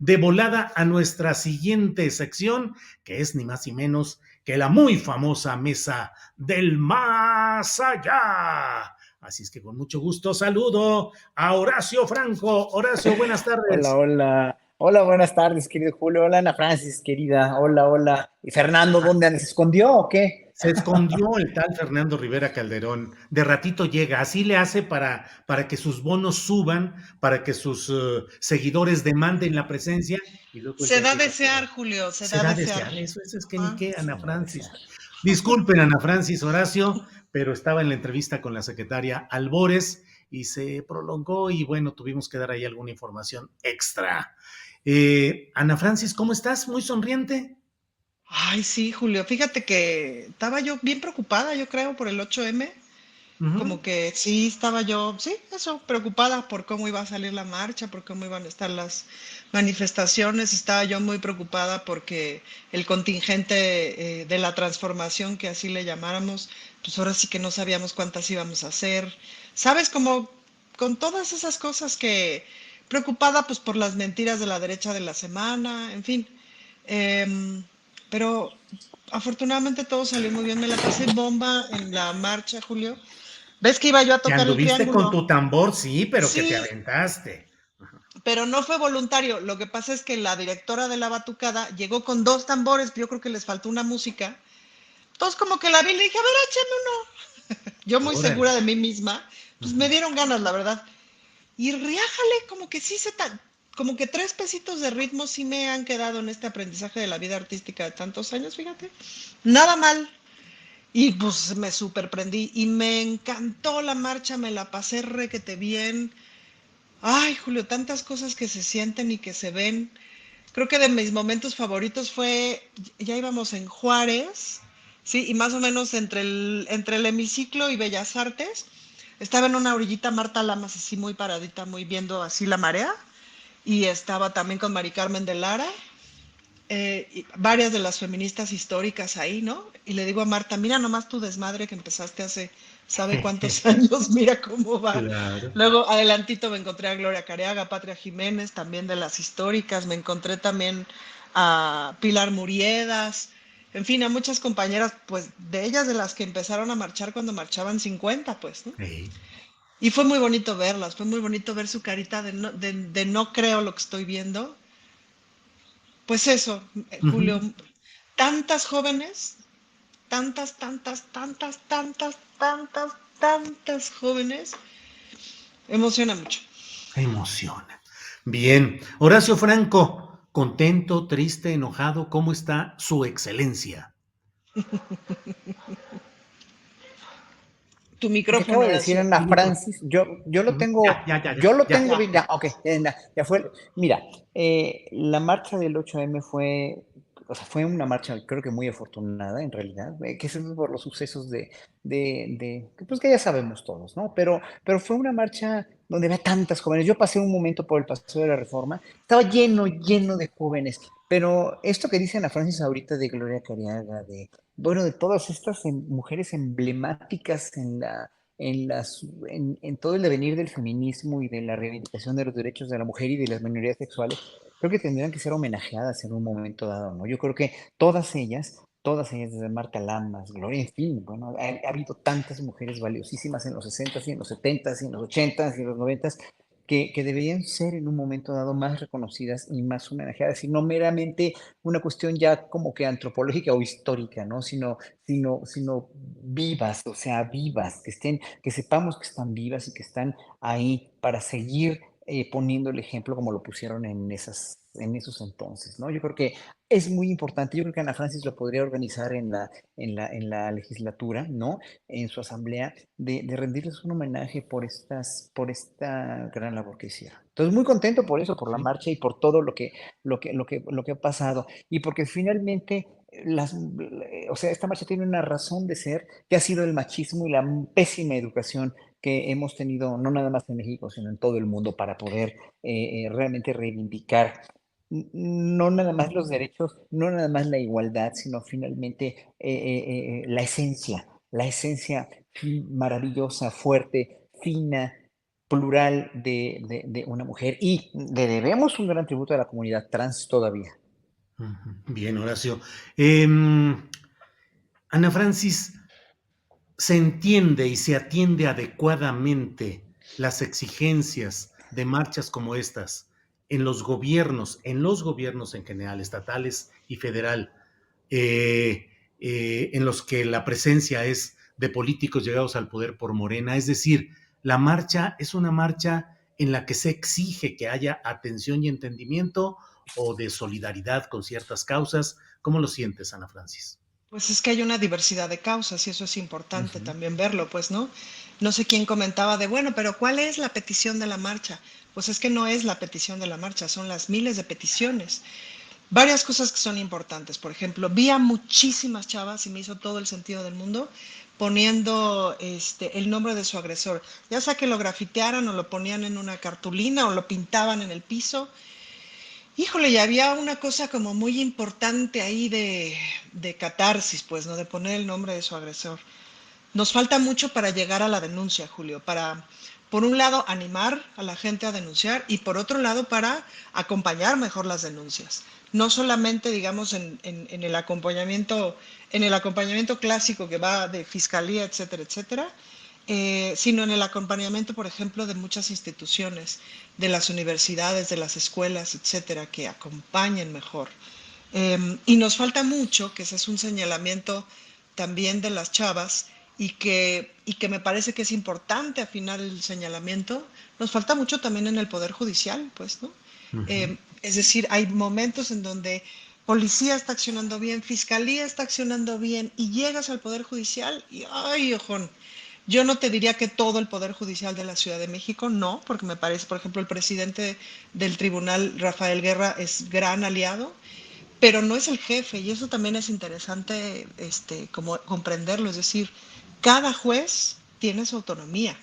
de volada a nuestra siguiente sección, que es ni más ni menos que la muy famosa mesa del más allá. Así es que con mucho gusto saludo a Horacio Franco. Horacio, buenas Hola, tardes. hola. Hola, buenas tardes, querido Julio. Hola, Ana Francis, querida. Hola, hola. ¿Y Fernando, dónde anda? ¿Se escondió o qué? Se escondió el tal Fernando Rivera Calderón. De ratito llega. Así le hace para que sus bonos suban, para que sus seguidores demanden la presencia y luego él Se ya da a llega por desear, ahí. Julio, se Se da a da a desear. desear. Eso es que ni Ah, qué, Ana Se da a Francis. desear. Disculpen, Ana Francis, Horacio, pero estaba en la entrevista con la secretaria Albores y se prolongó y bueno, tuvimos que dar ahí alguna información extra. Ana Francis, ¿cómo estás? Muy sonriente. Ay, sí, Julio. Fíjate que estaba yo bien preocupada, yo creo, por el 8M. Ujú. Como que sí, estaba yo, sí, eso, preocupada por cómo iba a salir la marcha, por cómo iban a estar las manifestaciones. Estaba yo muy preocupada porque el contingente de la transformación, que así le llamáramos, pues ahora sí que no sabíamos cuántas íbamos a hacer. ¿Sabes? Como con todas esas cosas que preocupada pues por las mentiras de la derecha de la semana, en fin. Em, pero afortunadamente todo salió muy bien. Me la pasé bomba en la marcha, Julio. ¿Ves que iba yo a Que tocar el anduviste con triángulo? tu tambor, sí, pero que te Sí, aventaste. pero no fue voluntario. Lo que pasa es que la directora de la batucada llegó con dos tambores, yo creo que les faltó una música. Entonces como que la vi y le dije, a ver, échame uno. Yo muy Órale. segura de mí misma, pues me Ujú. dieron ganas, la verdad. Y riájale, como que sí como que 3 pesitos de ritmo sí me han quedado en este aprendizaje de la vida artística de tantos años, fíjate. Nada mal. Y pues me superprendí y me encantó la marcha, me la pasé requete bien. Ay, Julio, tantas cosas que se sienten y que se ven. Creo que de mis momentos favoritos fue, ya íbamos en Juárez, sí, y más o menos entre el hemiciclo y Bellas Artes, estaba en una orillita Marta Lamas, así muy paradita, muy viendo así la marea, y estaba también con Mari Carmen de Lara, y varias de las feministas históricas ahí, ¿no? Y le digo a Marta, mira nomás tu desmadre que empezaste hace, ¿sabe cuántos años? Mira cómo va. Claro. Luego, adelantito me encontré a Gloria Careaga, Patria Jiménez, también de las históricas, me encontré también a Pilar Muriedas, en fin, a muchas compañeras, pues de ellas de las que empezaron a marchar cuando marchaban 50, pues, ¿no? Sí. Y fue muy bonito verlas, fue muy bonito ver su carita de no creo lo que estoy viendo. Pues eso, Julio, Ujú. tantas jóvenes, tantas jóvenes, emociona mucho. Emociona. Bien. Horacio Franco, contento, triste, enojado, ¿cómo está su excelencia? Tu Lo que acabo micrófono, de decir Horacio. Ana Francis, Ujú. Ya, ya, ya, yo lo ya. tengo Ya. bien, ya, ok, ya fue. Mira, la marcha del 8M fue, o sea, fue una marcha creo que muy afortunada en realidad, que se fue por los sucesos pues que ya sabemos todos, ¿no? Pero fue una marcha donde había tantas jóvenes. Yo pasé un momento por el Paseo de la Reforma, estaba lleno de jóvenes, pero esto que dice Ana Francis ahorita de Gloria Cariaga, bueno, de todas estas mujeres emblemáticas en todo el devenir del feminismo y de la reivindicación de los derechos de la mujer y de las minorías sexuales, creo que tendrían que ser homenajeadas en un momento dado, ¿no? Yo creo que todas ellas, desde Marta Lamas, Gloria, en fin, bueno, ha habido tantas mujeres valiosísimas en los 60 y en los 70 y en los 80 y en los 90 que deberían ser en un momento dado más reconocidas y más homenajeadas, y no meramente una cuestión ya como que antropológica o histórica, ¿no? Sino vivas, o sea, vivas, que sepamos que están vivas y que están ahí para seguir poniendo el ejemplo como lo pusieron en esos entonces, ¿no? Yo creo que es muy importante. Yo creo que Ana Francis lo podría organizar en la legislatura, ¿no? En su asamblea, de rendirles un homenaje por esta gran labor que hicieron. Entonces, muy contento por eso, por la Sí. marcha y por todo lo que ha pasado. Y porque finalmente o sea, esta marcha tiene una razón de ser, que ha sido el machismo y la pésima educación que hemos tenido, no nada más en México, sino en todo el mundo, para poder realmente reivindicar no nada más los derechos, no nada más la igualdad, sino finalmente la esencia maravillosa, fuerte, fina, plural de una mujer y le debemos un gran tributo a la comunidad trans todavía. Bien, Horacio. Ana Francis, ¿se entiende y se atiende adecuadamente las exigencias de marchas como estas en los gobiernos en general, estatales y federal, eh, en los que la presencia es de políticos llegados al poder por Morena? Es decir, la marcha es una marcha en la que se exige que haya atención y entendimiento o de solidaridad con ciertas causas. ¿Cómo lo sientes, Ana Francis? Pues es que hay una diversidad de causas y eso es importante Ujú. también verlo, pues, ¿no? No sé quién comentaba de, bueno, pero ¿cuál es la petición de la marcha? Pues es que no es la petición de la marcha, son las miles de peticiones. Varias cosas que son importantes. Por ejemplo, vi a muchísimas chavas y me hizo todo el sentido del mundo poniendo el nombre de su agresor. Ya sea que lo grafitearan o lo ponían en una cartulina o lo pintaban en el piso. Híjole, y había una cosa como muy importante ahí de catarsis, pues, ¿no? De poner el nombre de su agresor. Nos falta mucho para llegar a la denuncia, Julio, para, por un lado, animar a la gente a denunciar y por otro lado, para acompañar mejor las denuncias. No solamente, digamos, en el acompañamiento clásico que va de fiscalía, etcétera, etcétera, sino en el acompañamiento, por ejemplo, de muchas instituciones, de las universidades, de las escuelas, etcétera, que acompañen mejor. Y nos falta mucho, que ese es un señalamiento también de las chavas, y que me parece que es importante afinar el señalamiento, nos falta mucho también en el Poder Judicial, pues, ¿no? Ujú. Es decir, hay momentos en donde policía está accionando bien, fiscalía está accionando bien, y llegas al Poder Judicial y, ay, ojón, yo no te diría que todo el Poder Judicial de la Ciudad de México, no, porque me parece, por ejemplo, el presidente del tribunal, Rafael Guerra, es gran aliado, pero no es el jefe y eso también es interesante como comprenderlo, es decir, cada juez tiene su autonomía,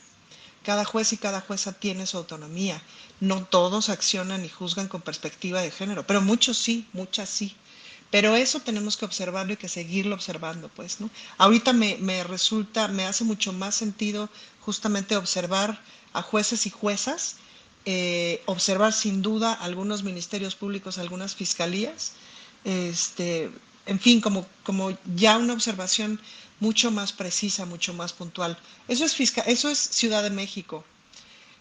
cada juez y cada jueza tiene su autonomía, no todos accionan y juzgan con perspectiva de género, pero muchos sí, muchas sí. Pero eso tenemos que observarlo y que seguirlo observando, pues, ¿no? Ahorita me hace mucho más sentido justamente observar a jueces y juezas, observar sin duda algunos ministerios públicos, algunas fiscalías, este, en fin, como ya una observación mucho más precisa, mucho más puntual. Eso es Ciudad de México,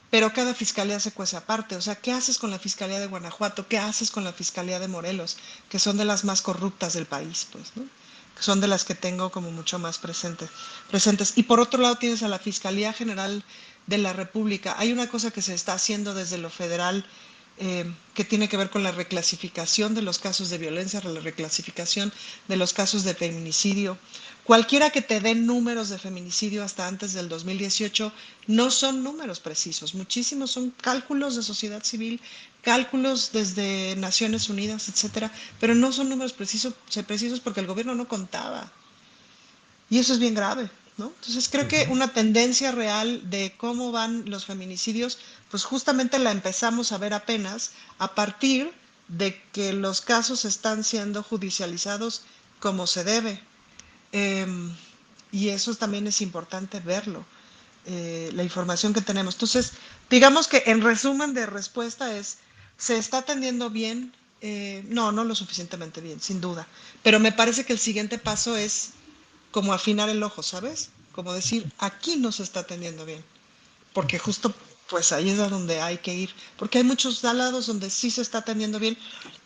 pero cada fiscalía se cuece aparte. O sea, ¿qué haces con la Fiscalía de Guanajuato? ¿Qué haces con la Fiscalía de Morelos? Que son de las más corruptas del país, pues, ¿no? Que son de las que tengo como mucho más presentes. Y por otro lado tienes a la Fiscalía General de la República. Hay una cosa que se está haciendo desde lo federal, que tiene que ver con la reclasificación de los casos de violencia, la reclasificación de los casos de feminicidio. Cualquiera que te dé números de feminicidio hasta antes del 2018 no son números precisos, muchísimos son cálculos de sociedad civil, cálculos desde Naciones Unidas, etcétera, pero no son números precisos porque el gobierno no contaba. Y eso es bien grave, ¿no? Entonces creo que Ujú. una tendencia real de cómo van los feminicidios, pues justamente la empezamos a ver apenas a partir de que los casos están siendo judicializados como se debe. Em, y eso también es importante verlo, la información que tenemos. Entonces, digamos que en resumen de respuesta es, ¿se está atendiendo bien? No, no lo suficientemente bien, sin duda. Pero me parece que el siguiente paso es como afinar el ojo, ¿sabes? Como decir, aquí no se está atendiendo bien, porque justo pues ahí es a donde hay que ir, porque hay muchos lados donde sí se está atendiendo bien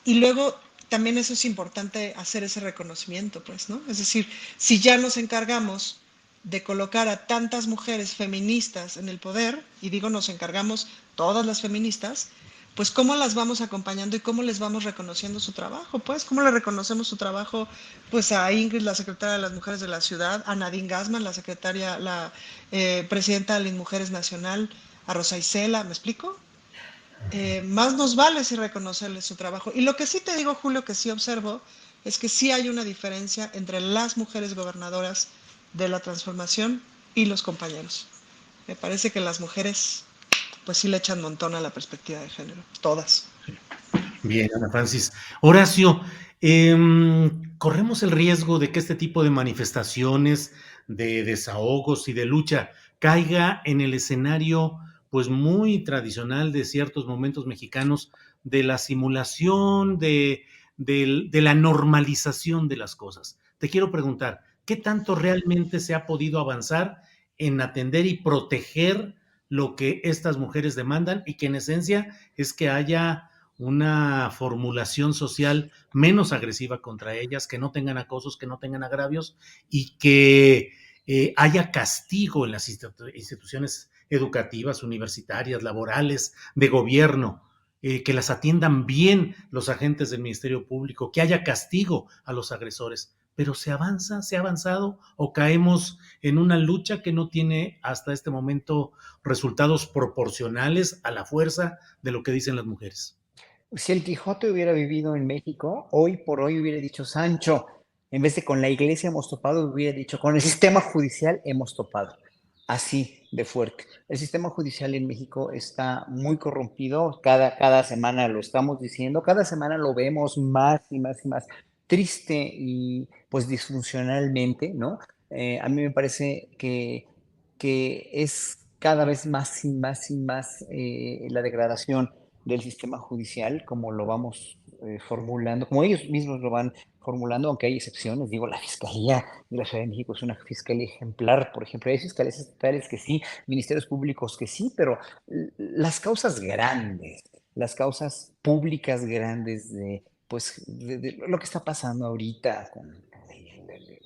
y luego también eso es importante hacer ese reconocimiento, pues, ¿no? Es decir, si ya nos encargamos de colocar a tantas mujeres feministas en el poder, y digo nos encargamos todas las feministas, pues cómo las vamos acompañando y cómo les vamos reconociendo su trabajo, pues, cómo le reconocemos su trabajo, pues a Ingrid, la secretaria de las Mujeres de la Ciudad, a Nadine Gassman, la secretaria, la presidenta de las Mujeres Nacional, a Rosa Isela, ¿me explico? Más nos vale si reconocerles su trabajo. Y lo que sí te digo, Julio, que sí observo, es que sí hay una diferencia entre las mujeres gobernadoras de la transformación y los compañeros. Me parece que las mujeres, pues sí le echan montón a la perspectiva de género, todas. Bien, Ana Francis. Horacio, corremos el riesgo de que este tipo de manifestaciones, de desahogos y de lucha caiga en el escenario pues muy tradicional de ciertos momentos mexicanos, de la simulación, de la normalización de las cosas. Te quiero preguntar, ¿qué tanto realmente se ha podido avanzar en atender y proteger lo que estas mujeres demandan y que en esencia es que haya una formulación social menos agresiva contra ellas, que no tengan acosos, que no tengan agravios y que haya castigo en las instituciones educativas, universitarias, laborales, de gobierno, que las atiendan bien los agentes del Ministerio Público, que haya castigo a los agresores? Pero se avanza, se ha avanzado o caemos en una lucha que no tiene hasta este momento resultados proporcionales a la fuerza de lo que dicen las mujeres. Si el Quijote hubiera vivido en México, hoy por hoy hubiera dicho Sancho, en vez de con la iglesia hemos topado, hubiera dicho con el sistema judicial hemos topado. Así de fuerte. El sistema judicial en México está muy corrompido, cada semana lo estamos diciendo, cada semana lo vemos más y más y más triste y pues disfuncionalmente, ¿no? A mí me parece que es cada vez más y más y más la degradación del sistema judicial, como lo vamos formulando, como ellos mismos lo van formulando, aunque hay excepciones. Digo, la Fiscalía de la Ciudad de México es una fiscalía ejemplar, por ejemplo. Hay fiscalías estatales que sí, ministerios públicos que sí, pero las causas grandes, las causas públicas grandes de, pues, de lo que está pasando ahorita con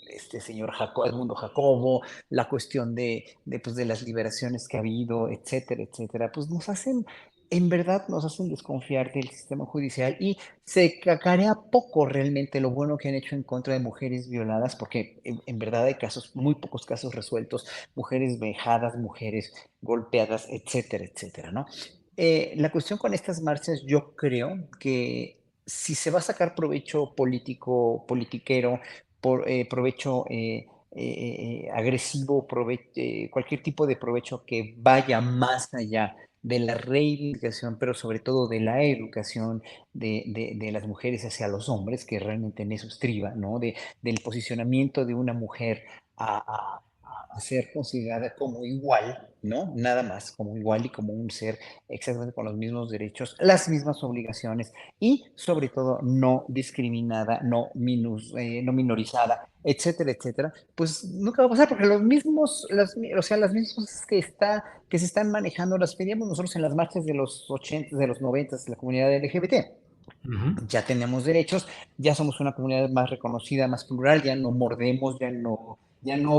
este señor Edmundo Jacobo, la cuestión pues, de las liberaciones que ha habido, etcétera, etcétera, pues nos hacen en verdad nos hacen desconfiar del sistema judicial y se cacarea poco realmente lo bueno que han hecho en contra de mujeres violadas, porque en verdad hay casos, muy pocos casos resueltos, mujeres vejadas, mujeres golpeadas, etcétera, etcétera, ¿no? La cuestión con estas marchas, yo creo que si se va a sacar provecho político, politiquero, provecho agresivo, cualquier tipo de provecho que vaya más allá de la reivindicación, pero sobre todo de la educación de las mujeres hacia los hombres, que realmente en eso estriba, ¿no? Del posicionamiento de una mujer a ser considerada como igual, ¿no? Nada más, como igual y como un ser exactamente con los mismos derechos, las mismas obligaciones y sobre todo no discriminada, no minorizada, etcétera, etcétera, pues nunca va a pasar porque los mismos, o sea, las mismas cosas que se están manejando las pedíamos nosotros en las marchas de los 80, de los 90 de la comunidad LGBT. Uh -huh. Ya tenemos derechos, ya somos una comunidad más reconocida, más plural, ya no mordemos, ya no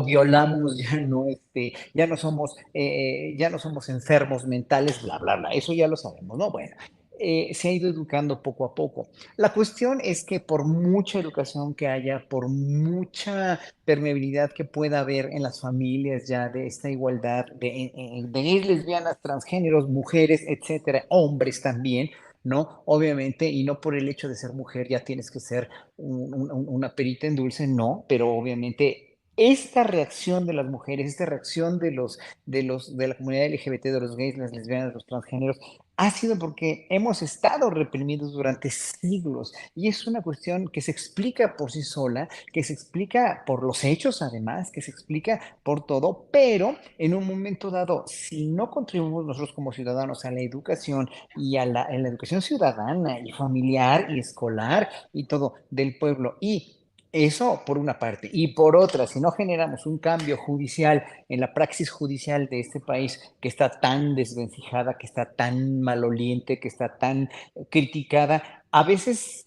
violamos, ya no somos enfermos mentales, bla, bla, bla. Eso ya lo sabemos, ¿no? Bueno, se ha ido educando poco a poco. La cuestión es que por mucha educación que haya, por mucha permeabilidad que pueda haber en las familias ya de esta igualdad, de gays, lesbianas, transgéneros, mujeres, etcétera, hombres también, ¿no? Obviamente, y no por el hecho de ser mujer ya tienes que ser una perita en dulce, no, pero obviamente esta reacción de las mujeres, esta reacción de la comunidad LGBT, de los gays, las lesbianas, los transgéneros, ha sido porque hemos estado reprimidos durante siglos y es una cuestión que se explica por sí sola, que se explica por los hechos además, que se explica por todo, pero en un momento dado, si no contribuimos nosotros como ciudadanos a la educación y en la educación ciudadana y familiar y escolar y todo del pueblo y eso por una parte. Y por otra, si no generamos un cambio judicial en la praxis judicial de este país que está tan desvencijada, que está tan maloliente, que está tan criticada, a veces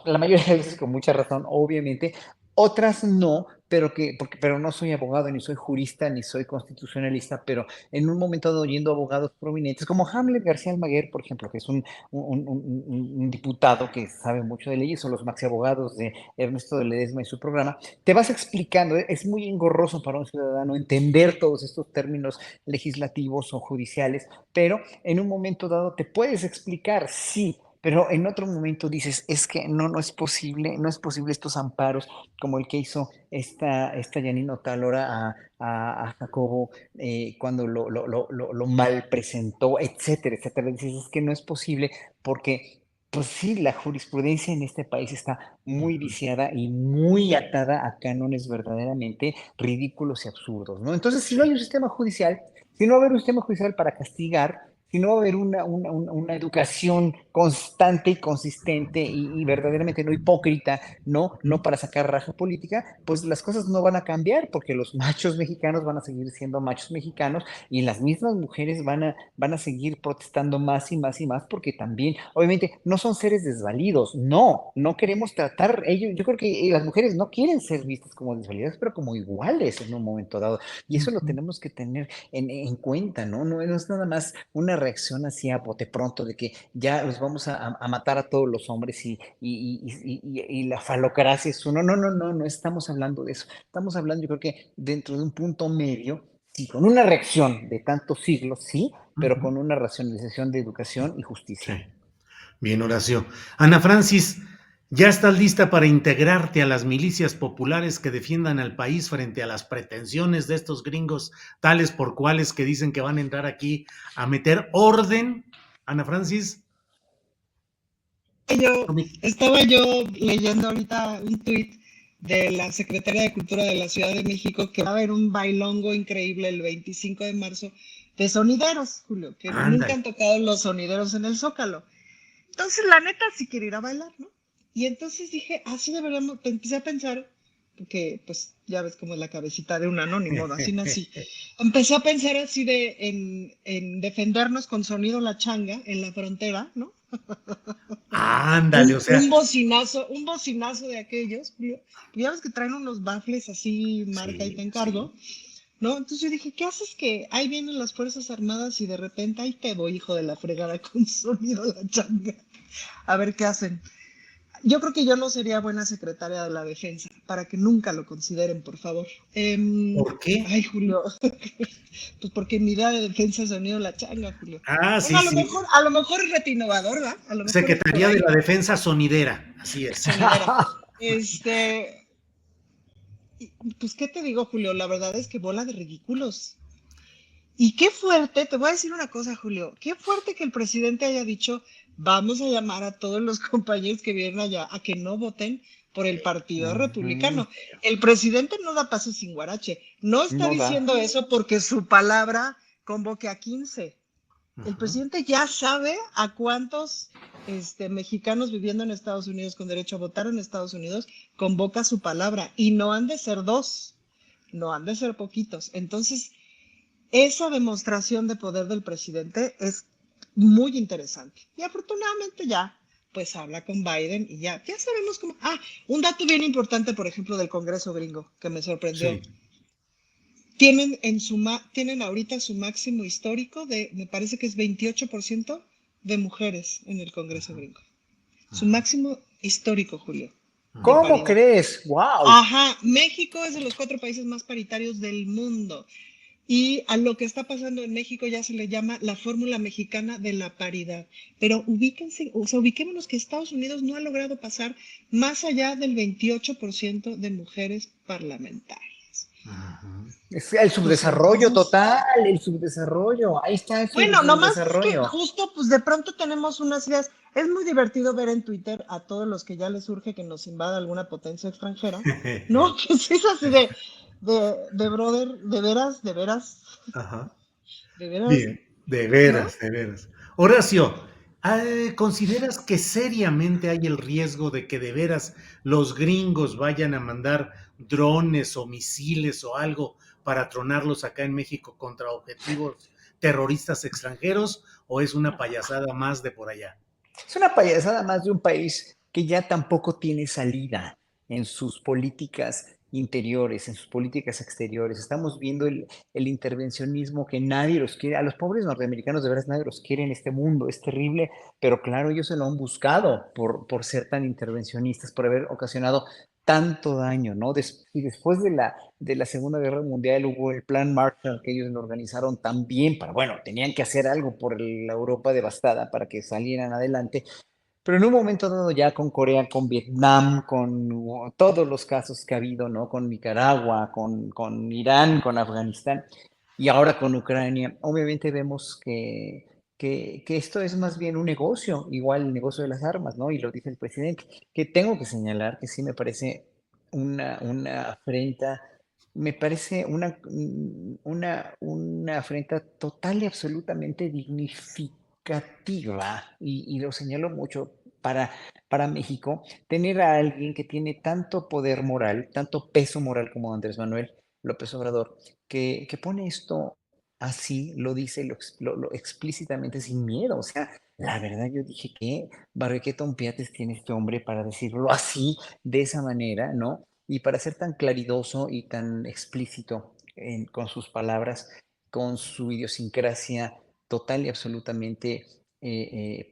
la mayoría de veces con mucha razón, obviamente, otras no, pero no soy abogado, ni soy jurista, ni soy constitucionalista, pero en un momento dado oyendo abogados prominentes, como Hamlet García Almaguer, por ejemplo, que es un diputado que sabe mucho de leyes, o los maxi abogados de Ernesto de Ledesma y su programa, te vas explicando, es muy engorroso para un ciudadano entender todos estos términos legislativos o judiciales, pero en un momento dado te puedes explicar, sí, pero en otro momento dices, es que no es posible, no es posible estos amparos como el que hizo esta Janine Talora a Jacobo cuando lo mal presentó, etcétera, etcétera. Dices, es que no es posible porque Pues sí, la jurisprudencia en este país está muy viciada y muy atada a cánones verdaderamente ridículos y absurdos, ¿no? Entonces, si no hay un sistema judicial, si no va a haber un sistema judicial para castigar, si no va a haber una educación constante y consistente y verdaderamente no hipócrita, no para sacar raja política, pues las cosas no van a cambiar porque los machos mexicanos van a seguir siendo machos mexicanos y las mismas mujeres van a seguir protestando más y más y más porque también, obviamente, no son seres desvalidos, no queremos tratar, ellos, yo creo que las mujeres no quieren ser vistas como desvalidas, pero como iguales en un momento dado, y eso lo tenemos que tener en cuenta, ¿no? No es nada más una reacción así a bote pronto de que ya los vamos a matar a todos los hombres y la falocracia es uno, no estamos hablando de eso, estamos hablando yo creo que dentro de un punto medio. Sí, con una reacción de tantos siglos, sí, pero con una racionalización de educación y Sí. justicia. Bien, Horacio. Ana Francis, ¿ya estás lista para integrarte a las milicias populares que defiendan al país frente a las pretensiones de estos gringos, tales por cuales que dicen que van a entrar aquí a meter orden? Ana Francis. Estaba yo leyendo ahorita un tuit de la Secretaría de Cultura de la Ciudad de México que va a haber un bailongo increíble el 25 de marzo de sonideros, Julio, que nunca Ándale. han tocado los sonideros en el Zócalo. Entonces, la neta, sí quiero ir a bailar, ¿no? Y entonces dije, así deberíamos, empecé a pensar, porque pues ya ves cómo es la cabecita de un anónimo, así nací. Empecé a pensar así en defendernos con sonido la changa en la frontera, ¿no? Ándale, o sea, Un bocinazo de aquellos, Julio. Ya ves que traen unos baffles así, marca y te sí, encargo, ¿no? Entonces yo dije, ¿qué haces que ahí vienen las Fuerzas Armadas y de repente ahí te voy, hijo de la fregada, con sonido la changa? A ver qué hacen. Yo creo que yo no sería buena secretaria de la defensa, para que nunca lo consideren, por favor. ¿por qué? Ay, Julio, pues porque mi idea de defensa es sonido la changa, Julio. Ah, Bueno, sí, sí. a lo mejor es retinnovador, ¿verdad? A lo mejor es por Secretaría de ahí, la Defensa Sonidera, así es. sonidera. Este, pues, ¿qué te digo, Julio? La verdad es que bola de ridículos. Y qué fuerte, te voy a decir una cosa, Julio, qué fuerte que el presidente haya dicho, vamos a llamar a todos los compañeros que vienen allá a que no voten por el Partido Ujú. Republicano. El presidente no da paso sin guarache. No está No da. diciendo eso porque su palabra convoque a 15. El Ujú. presidente ya sabe a cuántos mexicanos viviendo en Estados Unidos con derecho a votar en Estados Unidos convoca su palabra. Y no han de ser dos, no han de ser poquitos. Entonces, esa demostración de poder del presidente es muy interesante. Y afortunadamente ya, pues habla con Biden y ya sabemos cómo. Ah, un dato bien importante, por ejemplo, del Congreso gringo, que me sorprendió. Sí. Tienen ahorita su máximo histórico me parece que es 28% de mujeres en el Congreso gringo. Su máximo histórico, Julio, de ¿Cómo paridad. crees? ¡Wow! Ajá, México es de los 4 países más paritarios del mundo. Y a lo que está pasando en México ya se le llama la fórmula mexicana de la paridad. Pero ubiquémonos que Estados Unidos no ha logrado pasar más allá del 28% de mujeres parlamentarias. Ujú. Es el Pues subdesarrollo entonces, total, el subdesarrollo. Ahí está el bueno, nomás es que subdesarrollo. justo pues de pronto tenemos unas ideas. Es muy divertido ver en Twitter a todos los que ya les surge que nos invada alguna potencia extranjera, ¿no? Que sí es así de brother, de veras, Ajá. de veras, Bien, de ¿no? veras, de veras. Horacio, ¿consideras que seriamente hay el riesgo de que de veras los gringos vayan a mandar drones o misiles o algo para tronarlos acá en México contra objetivos terroristas extranjeros o es una payasada más de por allá? Es una payasada más de un país que ya tampoco tiene salida en sus políticas interiores, en sus políticas exteriores. Estamos viendo el intervencionismo que nadie los quiere. A los pobres norteamericanos de veras nadie los quiere en este mundo. Es terrible, pero claro, ellos se lo han buscado por ser tan intervencionistas, por haber ocasionado tanto daño, ¿no? Y después de la Segunda Guerra Mundial hubo el Plan Marshall que ellos lo organizaron también para, bueno, tenían que hacer algo por la Europa devastada para que salieran adelante, pero en un momento dado ya con Corea, con Vietnam, con todos los casos que ha habido, ¿no? Con Nicaragua, con Irán, con Afganistán y ahora con Ucrania, obviamente vemos que que esto es más bien un negocio, igual el negocio de las armas, ¿no? Y lo dice el presidente, que tengo que señalar que sí me parece una afrenta, me parece una afrenta total y absolutamente dignificativa, y lo señalo mucho para México, tener a alguien que tiene tanto poder moral, tanto peso moral como Andrés Manuel López Obrador, que pone esto así, lo dice lo explícitamente sin miedo. O sea, la verdad yo dije, ¿qué barriqueta un piates tiene este hombre para decirlo así, de esa manera, ¿no? Y para ser tan claridoso y tan explícito con sus palabras, con su idiosincrasia total y absolutamente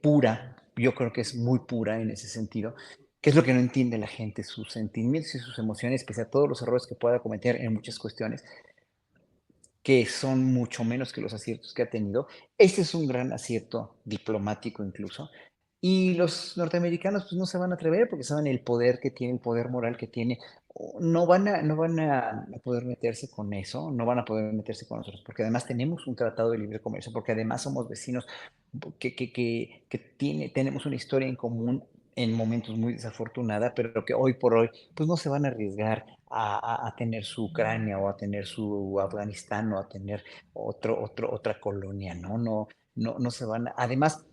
pura, yo creo que es muy pura en ese sentido, que es lo que no entiende la gente, sus sentimientos y sus emociones, pese a todos los errores que pueda cometer en muchas cuestiones, que son mucho menos que los aciertos que ha tenido. Este es un gran acierto diplomático incluso. Y los norteamericanos pues no se van a atrever porque saben el poder que tiene, el poder moral que tiene. No van a poder meterse con eso, no van a poder meterse con nosotros, porque además tenemos un tratado de libre comercio, porque además somos vecinos tenemos una historia en común en momentos muy desafortunada, pero que hoy por hoy pues no se van a arriesgar a tener su Ucrania o a tener su Afganistán o a tener otra colonia, ¿no? No se van a... Además,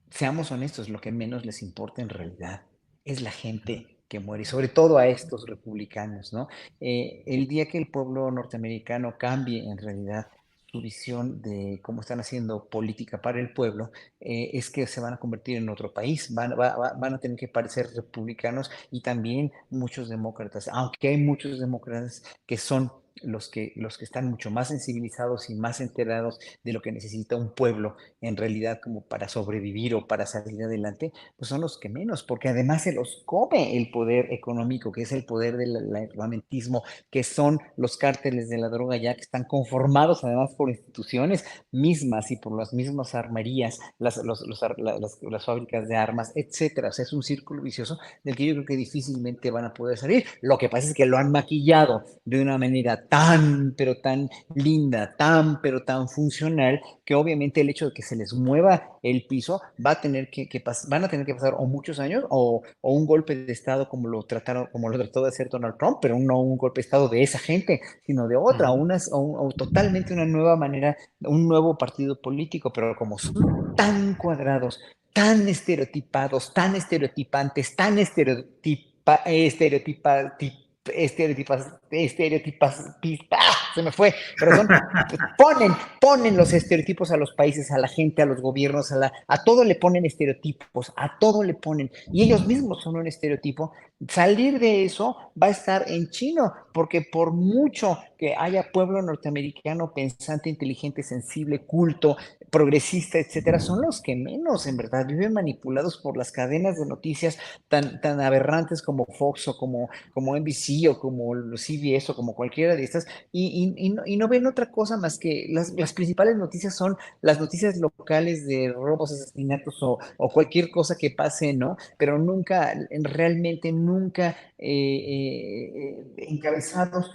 seamos honestos, lo que menos les importa en realidad es la gente que muere, y sobre todo a estos republicanos, ¿no? El día que el pueblo norteamericano cambie en realidad su visión de cómo están haciendo política para el pueblo, es que se van a convertir en otro país, van a tener que parecer republicanos y también muchos demócratas, aunque hay muchos demócratas que son los que están mucho más sensibilizados y más enterados de lo que necesita un pueblo en realidad como para sobrevivir o para salir adelante, pues son los que menos, porque además se los come el poder económico, que es el poder del armamentismo, que son los cárteles de la droga ya que están conformados además por instituciones mismas y por las mismas armerías, las fábricas de armas, etcétera. O sea, es un círculo vicioso del que yo creo que difícilmente van a poder salir. Lo que pasa es que lo han maquillado de una manera tan, pero tan linda, tan, pero tan funcional, que obviamente el hecho de que se les mueva el piso va a tener van a tener que pasar o muchos años o un golpe de estado como lo trató de hacer Donald Trump, pero no un golpe de estado de esa gente, sino de otra, Ujú. o totalmente una nueva manera, un nuevo partido político, pero como son tan cuadrados, tan estereotipados, tan estereotipantes, tan se me fue, pero ponen los estereotipos a los países, a la gente, a los gobiernos, a todo le ponen estereotipos, a todo le ponen, y ellos mismos son un estereotipo. Salir de eso va a estar en chino, porque por mucho que haya pueblo norteamericano pensante, inteligente, sensible, culto, progresista, etcétera, son los que menos, en verdad, viven manipulados por las cadenas de noticias tan aberrantes como Fox o como NBC o como CBS o como cualquiera de estas, y no ven otra cosa más que las principales noticias son las noticias locales de robos, asesinatos o cualquier cosa que pase, ¿no? Pero nunca, realmente nunca encabezados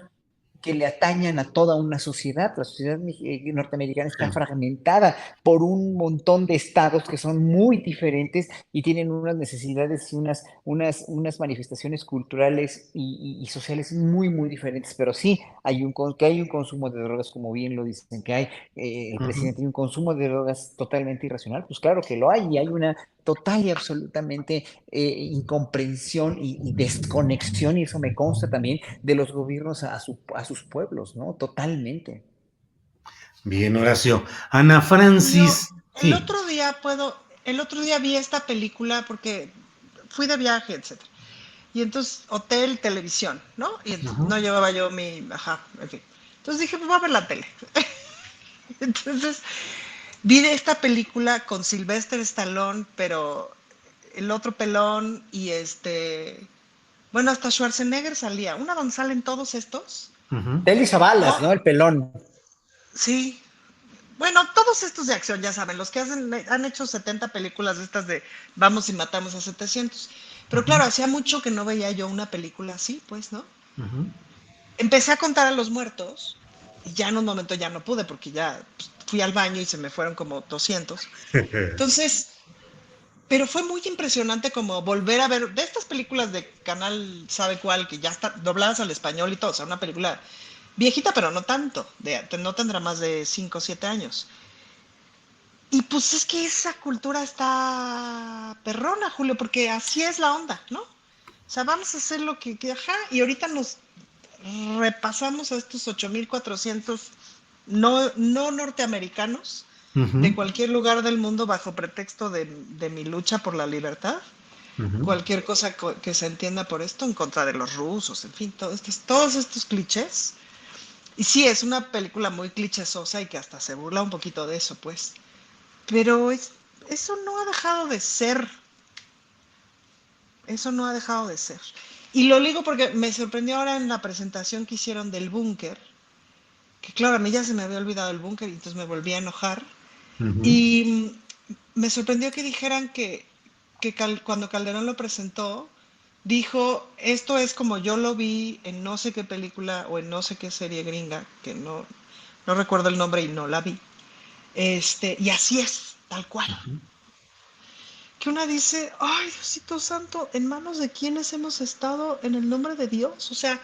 que le atañan a toda una sociedad. La sociedad norteamericana está Sí. fragmentada por un montón de estados que son muy diferentes y tienen unas necesidades y unas manifestaciones culturales y sociales muy, muy diferentes. Pero sí, que hay un consumo de drogas, como bien lo dicen, que hay, el Ujú. presidente tiene un consumo de drogas totalmente irracional. Pues claro que lo hay, y hay una total y absolutamente incomprensión y desconexión, y eso me consta también, de los gobiernos a sus pueblos, ¿no? Totalmente. Bien, Horacio. Ana Yo Francis, el sí. otro día el otro día vi esta película porque fui de viaje, etcétera. Y entonces, hotel, televisión, ¿no? Y Ujú. no llevaba yo ajá, en fin. Entonces dije, pues voy a ver la tele. Entonces, vi de esta película con Sylvester Stallone, pero el otro pelón y bueno, hasta Schwarzenegger salía. Una donde salen todos estos. Ujú. Telly Savalas, Oh, ¿no? El pelón. sí. Bueno, todos estos de acción, ya saben, los que han hecho 70 películas de estas de vamos y matamos a 700. Pero Ujú. claro, hacía mucho que no veía yo una película así, pues, ¿no? Ujú. Empecé a contar a los muertos y ya en un momento ya no pude porque ya pues, fui al baño y se me fueron como 200. Entonces, pero fue muy impresionante como volver a ver de estas películas de canal sabe cuál, que ya están dobladas al español y todo, o sea, una película viejita, pero no tanto, no tendrá más de 5 o 7 años. Y pues es que esa cultura está perrona, Julio, porque así es la onda, ¿no? O sea, vamos a hacer lo ajá, y ahorita nos repasamos a estos 8.400 no norteamericanos de Ujú, cualquier lugar del mundo bajo pretexto de mi lucha por la libertad. ujú. Cualquier cosa que se entienda por esto en contra de los rusos, en fin, todos estos clichés. Y sí, es una película muy clichésosa y que hasta se burla un poquito de eso, pues. Pero eso no ha dejado de ser. Eso no ha dejado de ser. Y lo digo porque me sorprendió ahora en la presentación que hicieron del búnker, que claro, a mí ya se me había olvidado el búnker y entonces me volví a enojar. Ujú. Y me sorprendió que dijeran que cuando Calderón lo presentó, dijo, esto es como yo lo vi en no sé qué película o en no sé qué serie gringa, que no recuerdo el nombre y no la vi. Y así es, tal cual. Ujú. Que una dice, ay, Diosito Santo, ¿en manos de quiénes hemos estado en el nombre de Dios? O sea,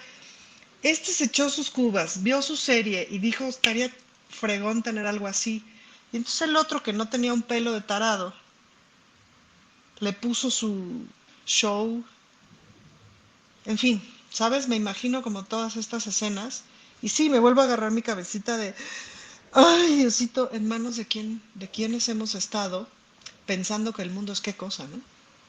este se echó sus cubas, vio su serie y dijo, estaría fregón tener algo así. Y entonces el otro que no tenía un pelo de tarado, le puso su show, en fin, ¿sabes? Me imagino como todas estas escenas. Y sí, me vuelvo a agarrar mi cabecita de, ay, Diosito, ¿en manos de quiénes hemos estado pensando que el mundo es qué cosa, ¿no?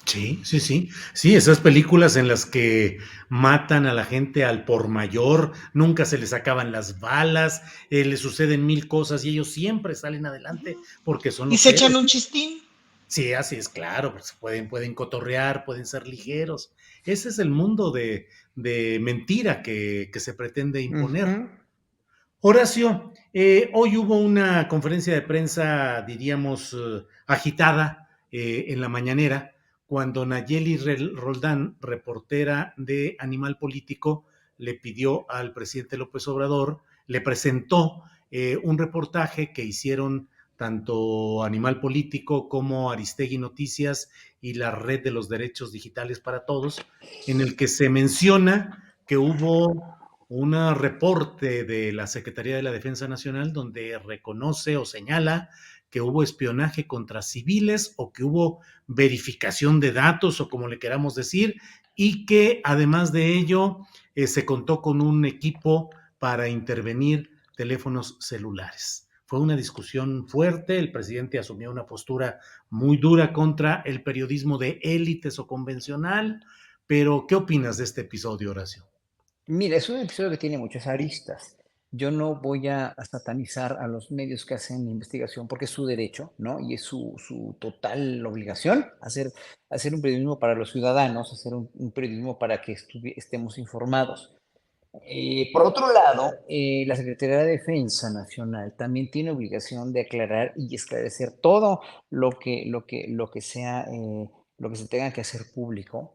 Sí, sí, sí. Sí, esas películas en las que matan a la gente al por mayor, nunca se les acaban las balas, les suceden mil cosas y ellos siempre salen adelante porque son Y los se echan héroes. un chistín. Sí, así es, claro, pues pueden cotorrear, pueden ser ligeros. Ese es el mundo de mentira que se pretende imponer. Ujú. Horacio, hoy hubo una conferencia de prensa, diríamos, agitada en la mañanera, cuando Nayeli Roldán, reportera de Animal Político, le pidió al presidente López Obrador, le presentó un reportaje que hicieron tanto Animal Político como Aristegui Noticias y la Red de los Derechos Digitales para Todos, en el que se menciona que hubo un reporte de la Secretaría de la Defensa Nacional donde reconoce o señala que hubo espionaje contra civiles o que hubo verificación de datos o como le queramos decir, y que además de ello se contó con un equipo para intervenir teléfonos celulares. Fue una discusión fuerte, el presidente asumió una postura muy dura contra el periodismo de élites o convencional, pero ¿qué opinas de este episodio, Horacio? Mira, es un episodio que tiene muchas aristas. Yo no voy a satanizar a los medios que hacen investigación porque es su derecho, ¿no? Y es su total obligación hacer un periodismo para los ciudadanos, hacer un periodismo para que estemos informados. Por otro lado, la Secretaría de Defensa Nacional también tiene obligación de aclarar y esclarecer todo lo que sea, lo que se tenga que hacer público.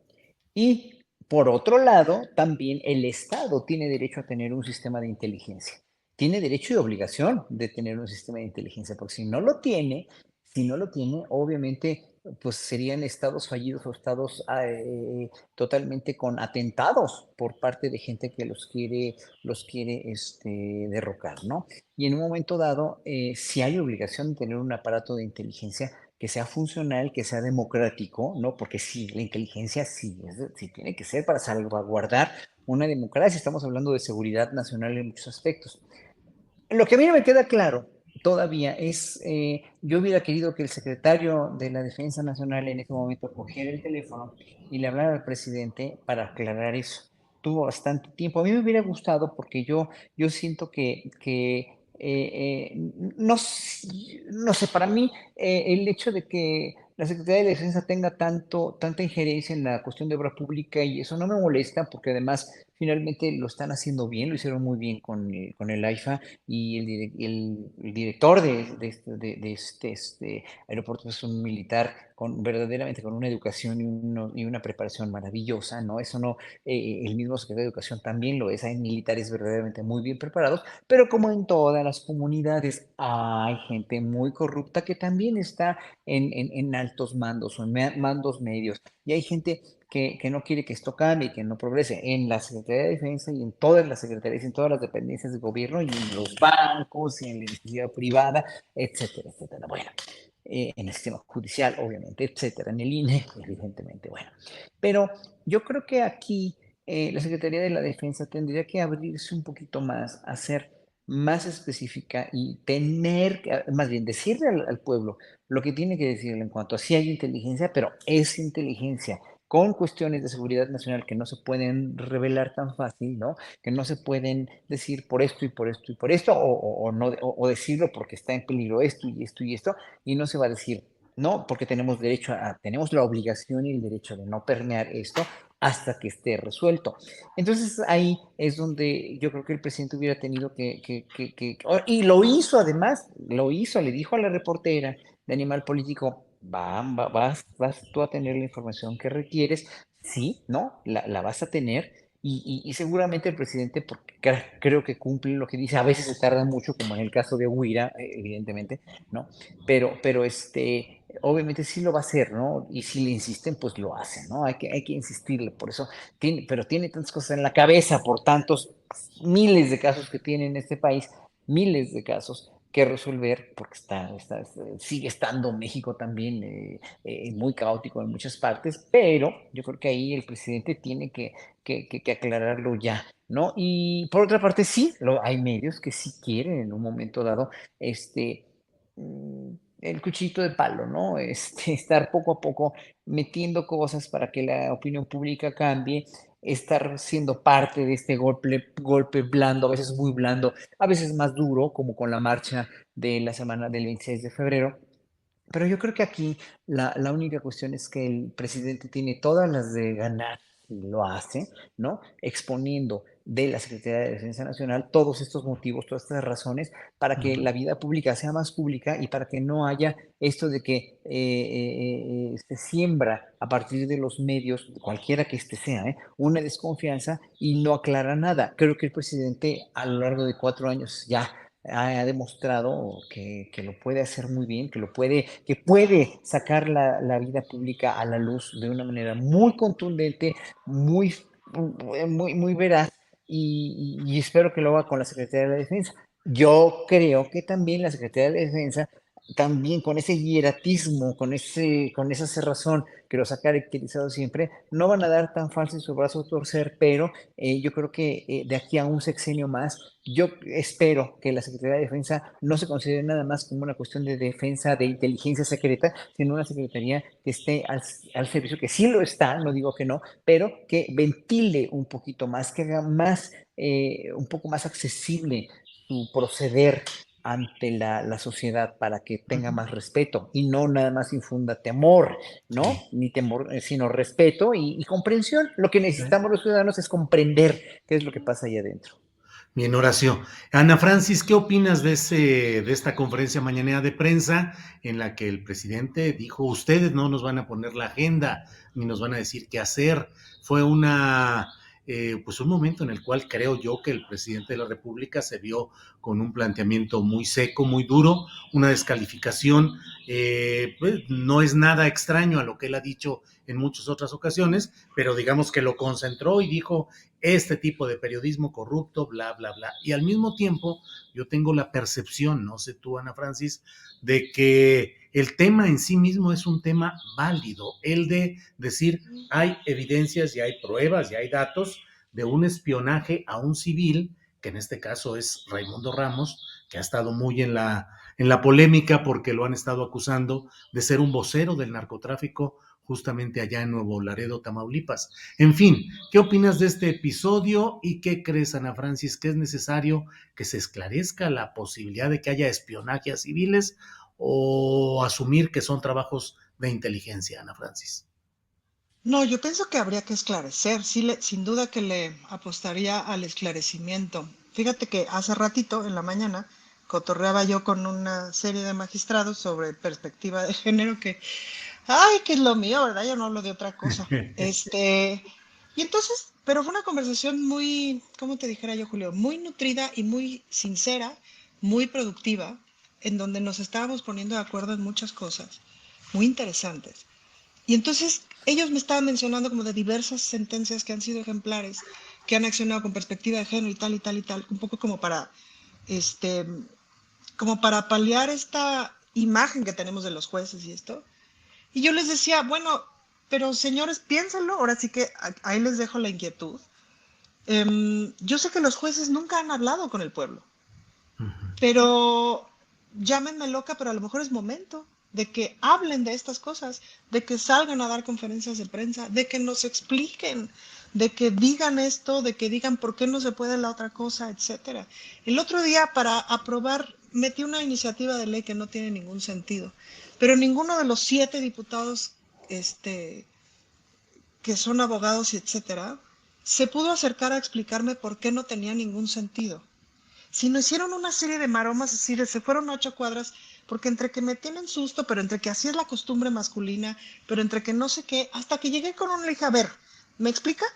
Y por otro lado, también el Estado tiene derecho a tener un sistema de inteligencia. Tiene derecho y obligación de tener un sistema de inteligencia, porque si no lo tiene, obviamente, pues serían estados fallidos o estados totalmente con atentados por parte de gente que los quiere derrocar, ¿no? Y en un momento dado, sí hay obligación de tener un aparato de inteligencia que sea funcional, que sea democrático, ¿no? Porque sí, la inteligencia sí tiene que ser para salvaguardar una democracia. Estamos hablando de seguridad nacional en muchos aspectos. Lo que a mí no me queda claro todavía es, yo hubiera querido que el secretario de la Defensa Nacional en ese momento cogiera el teléfono y le hablara al presidente para aclarar eso. Tuvo bastante tiempo. A mí me hubiera gustado porque yo siento que no, no sé, para mí el hecho de que la Secretaría de Defensa tenga tanta injerencia en la cuestión de obra pública y eso no me molesta porque además finalmente lo están haciendo bien, lo hicieron muy bien con el AIFA y el director de este aeropuerto es un militar verdaderamente con una educación y una preparación maravillosa, ¿no? Eso no, el mismo secretario de Educación también lo es, hay militares verdaderamente muy bien preparados, pero como en todas las comunidades hay gente muy corrupta que también está en altos mandos o en mandos medios. Y hay gente que no quiere que esto cambie, que no progrese en la Secretaría de Defensa y en todas las secretarías, en todas las dependencias del gobierno y en los bancos y en la iniciativa privada, etcétera, etcétera. Bueno, en el sistema judicial, obviamente, etcétera, en el INE, evidentemente, bueno. Pero yo creo que aquí la Secretaría de la Defensa tendría que abrirse un poquito más, a ser más específica y más bien decirle al pueblo lo que tiene que decirle en cuanto a si hay inteligencia, pero es inteligencia con cuestiones de seguridad nacional que no se pueden revelar tan fácil, ¿no? Que no se pueden decir por esto y por esto y por esto, o no, o decirlo porque está en peligro esto y esto y esto, y no se va a decir, no, porque tenemos tenemos la obligación y el derecho de no permear esto hasta que esté resuelto. Entonces ahí es donde yo creo que el presidente hubiera tenido y lo hizo además, le dijo a la reportera de Animal Político, vas tú a tener la información que requieres, sí, ¿no? La vas a tener. Y seguramente el presidente, porque creo que cumple lo que dice, a veces se tarda mucho, como en el caso de Huira, evidentemente, ¿no? Pero obviamente sí lo va a hacer, ¿no? Y si le insisten, pues lo hacen, ¿no? Hay que insistirle, por eso pero tiene tantas cosas en la cabeza por tantos miles de casos que tiene en este país, miles de casos que resolver, porque sigue estando México también muy caótico en muchas partes, pero yo creo que ahí el presidente tiene que aclararlo ya, ¿no? Y por otra parte, sí, hay medios que sí quieren en un momento dado, este, mm, el cuchillito de palo, ¿no? Estar poco a poco metiendo cosas para que la opinión pública cambie, estar siendo parte de este golpe blando, a veces muy blando, a veces más duro, como con la marcha de la semana del 26 de febrero. Pero yo creo que aquí la única cuestión es que el presidente tiene todas las de ganar, y lo hace, ¿no? Exponiendo de la Secretaría de Defensa Nacional todos estos motivos, todas estas razones, para que la vida pública sea más pública y para que no haya esto de que se siembra a partir de los medios, cualquiera que este sea, una desconfianza y no aclara nada. Creo que el presidente a lo largo de 4 años ya ha demostrado que lo puede hacer muy bien, que puede sacar la vida pública a la luz de una manera muy contundente, muy veraz, y espero que lo haga con la Secretaría de la Defensa. Yo creo que también la Secretaría de la Defensa, también con ese hieratismo, con esa cerrazón que los ha caracterizado siempre, no van a dar tan fácil su brazo a torcer, pero yo creo que de aquí a un sexenio más, yo espero que la Secretaría de Defensa no se considere nada más como una cuestión de defensa, de inteligencia secreta, sino una secretaría que esté al servicio, que sí lo está, no digo que no, pero que ventile un poquito más, que haga más, un poco más accesible su proceder ante la sociedad para que tenga más respeto y no nada más infunda temor, ¿no? Sí. Ni temor, sino respeto y comprensión. Lo que necesitamos los ciudadanos es comprender qué es lo que pasa ahí adentro. Bien, Horacio. Ana Francis, ¿qué opinas de esta conferencia mañanera de prensa en la que el presidente dijo, ustedes no nos van a poner la agenda ni nos van a decir qué hacer? Fue pues un momento en el cual creo yo que el presidente de la República se vio con un planteamiento muy seco, muy duro, una descalificación, pues no es nada extraño a lo que él ha dicho en muchas otras ocasiones, pero digamos que lo concentró y dijo, este tipo de periodismo corrupto, bla, bla, bla. Y al mismo tiempo, yo tengo la percepción, no sé tú, Ana Francis, de que el tema en sí mismo es un tema válido, el de decir, hay evidencias y hay pruebas y hay datos de un espionaje a un civil, que en este caso es Raimundo Ramos, que ha estado muy en la polémica porque lo han estado acusando de ser un vocero del narcotráfico justamente allá en Nuevo Laredo, Tamaulipas. En fin, ¿qué opinas de este episodio y qué crees, Ana Francis, que es necesario que se esclarezca la posibilidad de que haya espionaje a civiles o asumir que son trabajos de inteligencia, Ana Francis? No, yo pienso que habría que esclarecer, sí, sin duda que le apostaría al esclarecimiento. Fíjate que hace ratito, en la mañana, cotorreaba yo con una serie de magistrados sobre perspectiva de género ay, que es lo mío, ¿verdad? Yo no hablo de otra cosa. Y entonces, pero fue una conversación muy, ¿cómo te dijera yo, Julio? Muy nutrida y muy sincera, muy productiva, en donde nos estábamos poniendo de acuerdo en muchas cosas muy interesantes. Y entonces ellos me estaban mencionando como de diversas sentencias que han sido ejemplares, que han accionado con perspectiva de género y tal y tal y tal, un poco este, como para paliar esta imagen que tenemos de los jueces y esto. Y yo les decía, bueno, pero señores, piénsenlo, ahora sí que ahí les dejo la inquietud. Yo sé que los jueces nunca han hablado con el pueblo, pero llámenme loca, pero a lo mejor es momento de que hablen de estas cosas, de que salgan a dar conferencias de prensa, de que nos expliquen, de que digan esto, de que digan por qué no se puede la otra cosa, etcétera. El otro día para aprobar metí una iniciativa de ley que no tiene ningún sentido, pero ninguno de los 7 diputados que son abogados y etcétera se pudo acercar a explicarme por qué no tenía ningún sentido. Si no hicieron una serie de maromas, así de se fueron 8 cuadras, porque entre que me tienen susto, pero entre que así es la costumbre masculina, pero entre que no sé qué, hasta que llegué con una le dije, a ver, ¿me explica?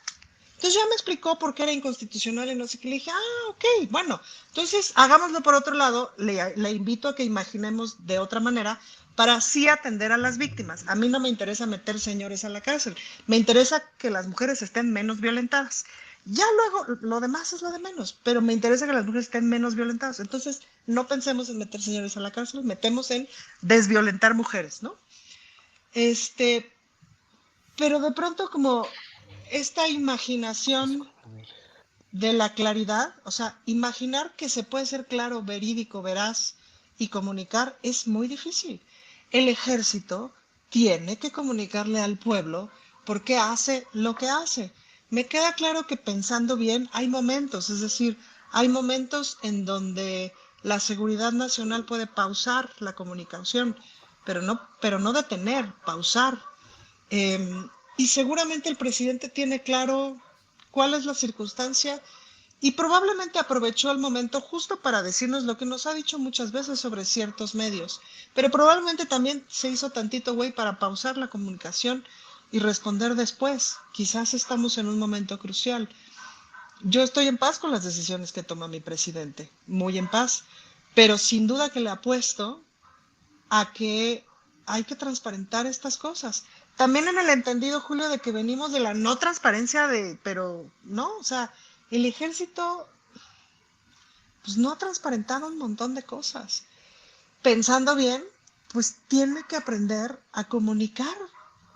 Entonces ya me explicó por qué era inconstitucional y no sé qué. Le dije, ok, bueno, entonces hagámoslo por otro lado. Le invito a que imaginemos de otra manera para así atender a las víctimas. A mí no me interesa meter señores a la cárcel, me interesa que las mujeres estén menos violentadas. Ya luego, lo demás es lo de menos, pero me interesa que las mujeres estén menos violentadas. Entonces, no pensemos en meter señores a la cárcel, metemos en desviolentar mujeres, ¿no? Este, pero de pronto como esta imaginación de la claridad, o sea, imaginar que se puede ser claro, verídico, veraz y comunicar es muy difícil. El ejército tiene que comunicarle al pueblo por qué hace lo que hace. Me queda claro que pensando bien hay momentos, es decir, hay momentos en donde la seguridad nacional puede pausar la comunicación, pero no detener, pausar. Y seguramente el presidente tiene claro cuál es la circunstancia y probablemente aprovechó el momento justo para decirnos lo que nos ha dicho muchas veces sobre ciertos medios, pero probablemente también se hizo tantito güey para pausar la comunicación y responder después. Quizás estamos en un momento crucial. Yo estoy en paz con las decisiones que toma mi presidente, muy en paz, pero sin duda que le apuesto a que hay que transparentar estas cosas. También en el entendido, Julio, de que venimos de la no transparencia pero no, o sea, el ejército pues no ha transparentado un montón de cosas. Pensando bien, pues tiene que aprender a comunicar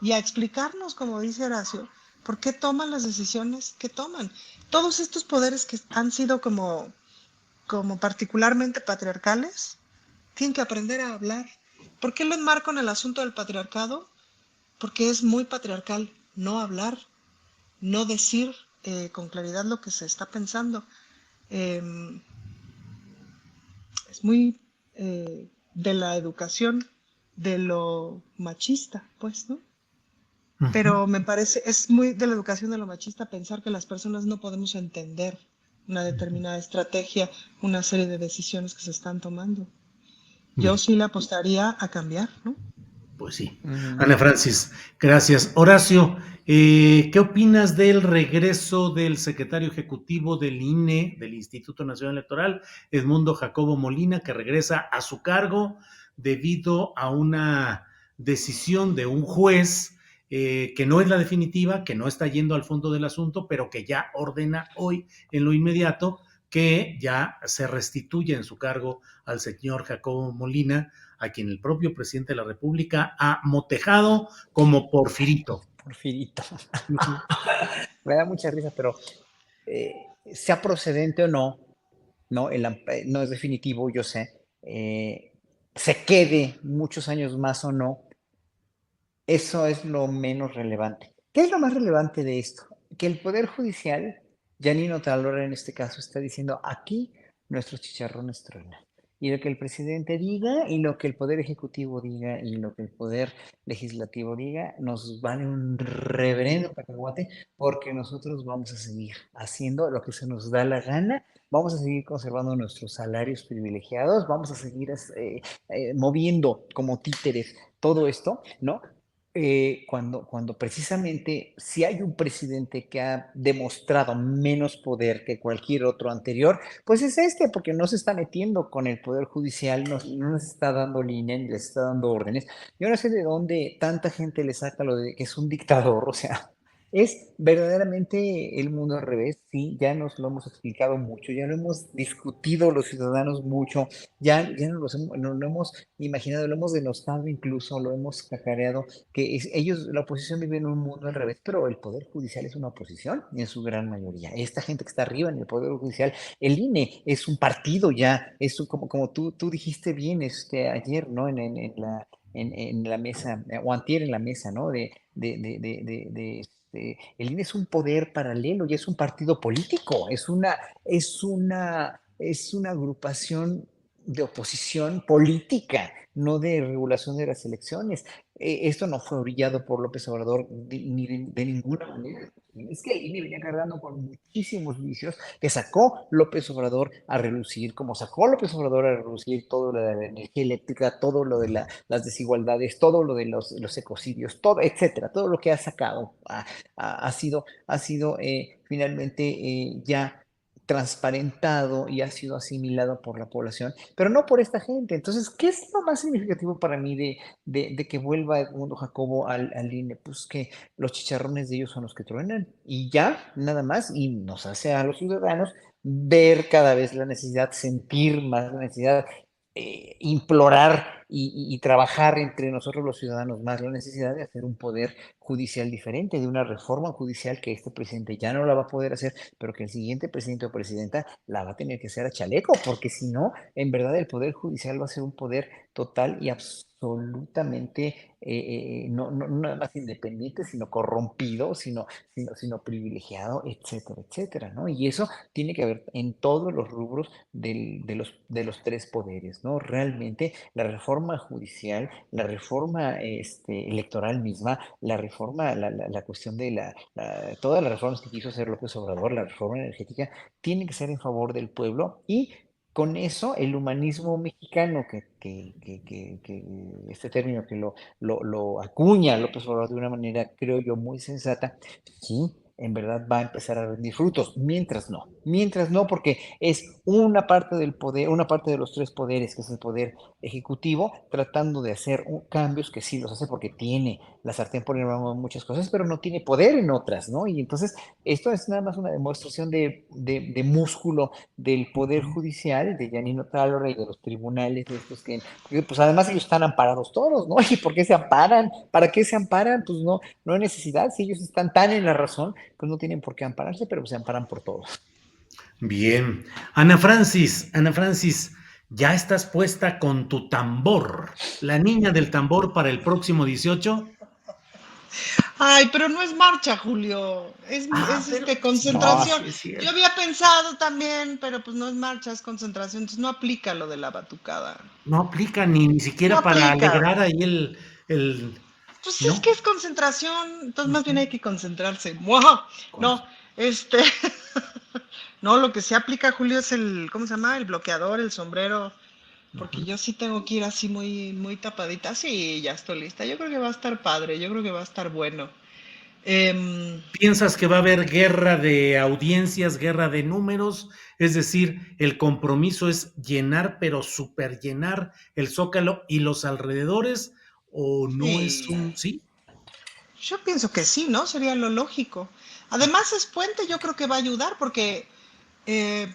y a explicarnos, como dice Horacio, por qué toman las decisiones que toman. Todos estos poderes que han sido como particularmente patriarcales, tienen que aprender a hablar. ¿Por qué lo enmarco en el asunto del patriarcado? Porque es muy patriarcal no hablar, no decir con claridad lo que se está pensando. Eh, es muy de la educación de lo machista, pues, ¿no? Ujú. Pero me parece, es muy de la educación de lo machista pensar que las personas no podemos entender una determinada estrategia, una serie de decisiones que se están tomando. Yo Bien. sí le apostaría a cambiar, ¿no? Pues sí. Ujú. Ana Francis, gracias. Horacio, ¿qué opinas del regreso del secretario ejecutivo del INE, del Instituto Nacional Electoral, Edmundo Jacobo Molina, que regresa a su cargo debido a una decisión de un juez que no es la definitiva, que no está yendo al fondo del asunto, pero que ya ordena hoy en lo inmediato que ya se restituya en su cargo al señor Jacobo Molina, a quien el propio presidente de la República ha motejado como Porfirito? Porfirito. Ujú. Me da mucha risa, pero sea procedente o no, no es definitivo, yo sé, se quede muchos años más o no, Eso es lo menos relevante. ¿Qué es lo más relevante de esto? Que el Poder Judicial, Janino Talora en este caso, está diciendo aquí nuestros chicharrones truenan. Y lo que el presidente diga, y lo que el Poder Ejecutivo diga, y lo que el Poder Legislativo diga, nos vale un reverendo cacahuate, porque nosotros vamos a seguir haciendo lo que se nos da la gana, vamos a seguir conservando nuestros salarios privilegiados, vamos a seguir moviendo como títeres todo esto, ¿no? Cuando precisamente si hay un presidente que ha demostrado menos poder que cualquier otro anterior, pues es este, porque no se está metiendo con el poder judicial, no les está dando línea ni les está dando órdenes. Yo no sé de dónde tanta gente le saca lo de que es un dictador, o sea, es verdaderamente el mundo al revés, sí, ya nos lo hemos explicado mucho, ya lo hemos discutido los ciudadanos mucho, ya nos lo hemos imaginado, lo hemos denostado incluso, lo hemos cacareado que ellos, la oposición vive en un mundo al revés, pero el Poder Judicial es una oposición en su gran mayoría. Esta gente que está arriba en el Poder Judicial, el INE es un partido ya, como tú dijiste bien ayer, ¿no? En la mesa, o antier en la mesa, ¿no? El INE es un poder paralelo y es un partido político, es una agrupación de oposición política, no de regulación de las elecciones. Esto no fue orillado por López Obrador ni de ninguna manera. Es que el INE venía cargando con muchísimos vicios que sacó López Obrador a relucir, como sacó López Obrador a relucir todo lo de la energía eléctrica, todo lo de las desigualdades, todo lo de los ecocidios, todo, etcétera, todo lo que ha sacado ha sido finalmente ya transparentado y ha sido asimilado por la población, pero no por esta gente. Entonces, ¿qué es lo más significativo para mí de que vuelva Edmundo Jacobo al INE? Pues que los chicharrones de ellos son los que truenan y ya, nada más, y nos hace a los ciudadanos ver cada vez la necesidad, sentir más la necesidad, implorar y trabajar entre nosotros los ciudadanos más la necesidad de hacer un poder judicial diferente, de una reforma judicial que este presidente ya no la va a poder hacer, pero que el siguiente presidente o presidenta la va a tener que hacer a chaleco, porque si no, en verdad el poder judicial va a ser un poder total y absolutamente, no nada más independiente, sino corrompido, sino privilegiado, etcétera, etcétera, ¿no? Y eso tiene que haber en todos los rubros de los tres poderes, ¿no? Realmente la reforma judicial, la reforma electoral misma, la reforma, la cuestión de todas las reformas que quiso hacer López Obrador, la reforma energética, tiene que ser en favor del pueblo y con eso el humanismo mexicano, que este término que lo acuña López Obrador de una manera, creo yo, muy sensata, sí, en verdad va a empezar a rendir frutos, mientras no, porque es una parte del poder, una parte de los tres poderes, que es el poder ejecutivo, tratando de hacer cambios que sí los hace porque tiene la sartén por el mango en muchas cosas, pero no tiene poder en otras, ¿no? Y entonces esto es nada más una demostración de músculo del poder judicial, de Janino Talora y de los tribunales de estos porque, pues además ellos están amparados todos, ¿no? ¿Y por qué se amparan? ¿Para qué se amparan? Pues no hay necesidad, si ellos están tan en la razón, pues no tienen por qué ampararse, pero se amparan por todos. Bien. Ana Francis, ¿ya estás puesta con tu tambor? La niña del tambor para el próximo 18. Ay, pero no es marcha, Julio. Es Pero sí, No, concentración. sí es Yo cierto. había pensado también, pero pues no es marcha, es concentración. Entonces no aplica lo de la batucada. No aplica ni No siquiera para aplica. alegrar ahí el, Pues es ¿no? que es concentración. Entonces más bien Ujú. hay que concentrarse. ¡Mua! Con- No, este. No, lo que sí aplica, Julio, es ¿cómo se llama? El bloqueador, el sombrero. Porque ujú. yo sí tengo que ir así muy, muy tapadita. Sí, ya estoy lista. Yo creo que va a estar padre. Yo creo que va a estar bueno. Em, ¿Piensas que va a haber guerra de audiencias, guerra de números? Es decir, el compromiso es llenar, pero superllenar el Zócalo y los alrededores, ¿o no es sí, un sí? yo pienso que sí, ¿no? Sería lo lógico. Además es puente, yo creo que va a ayudar porque eh,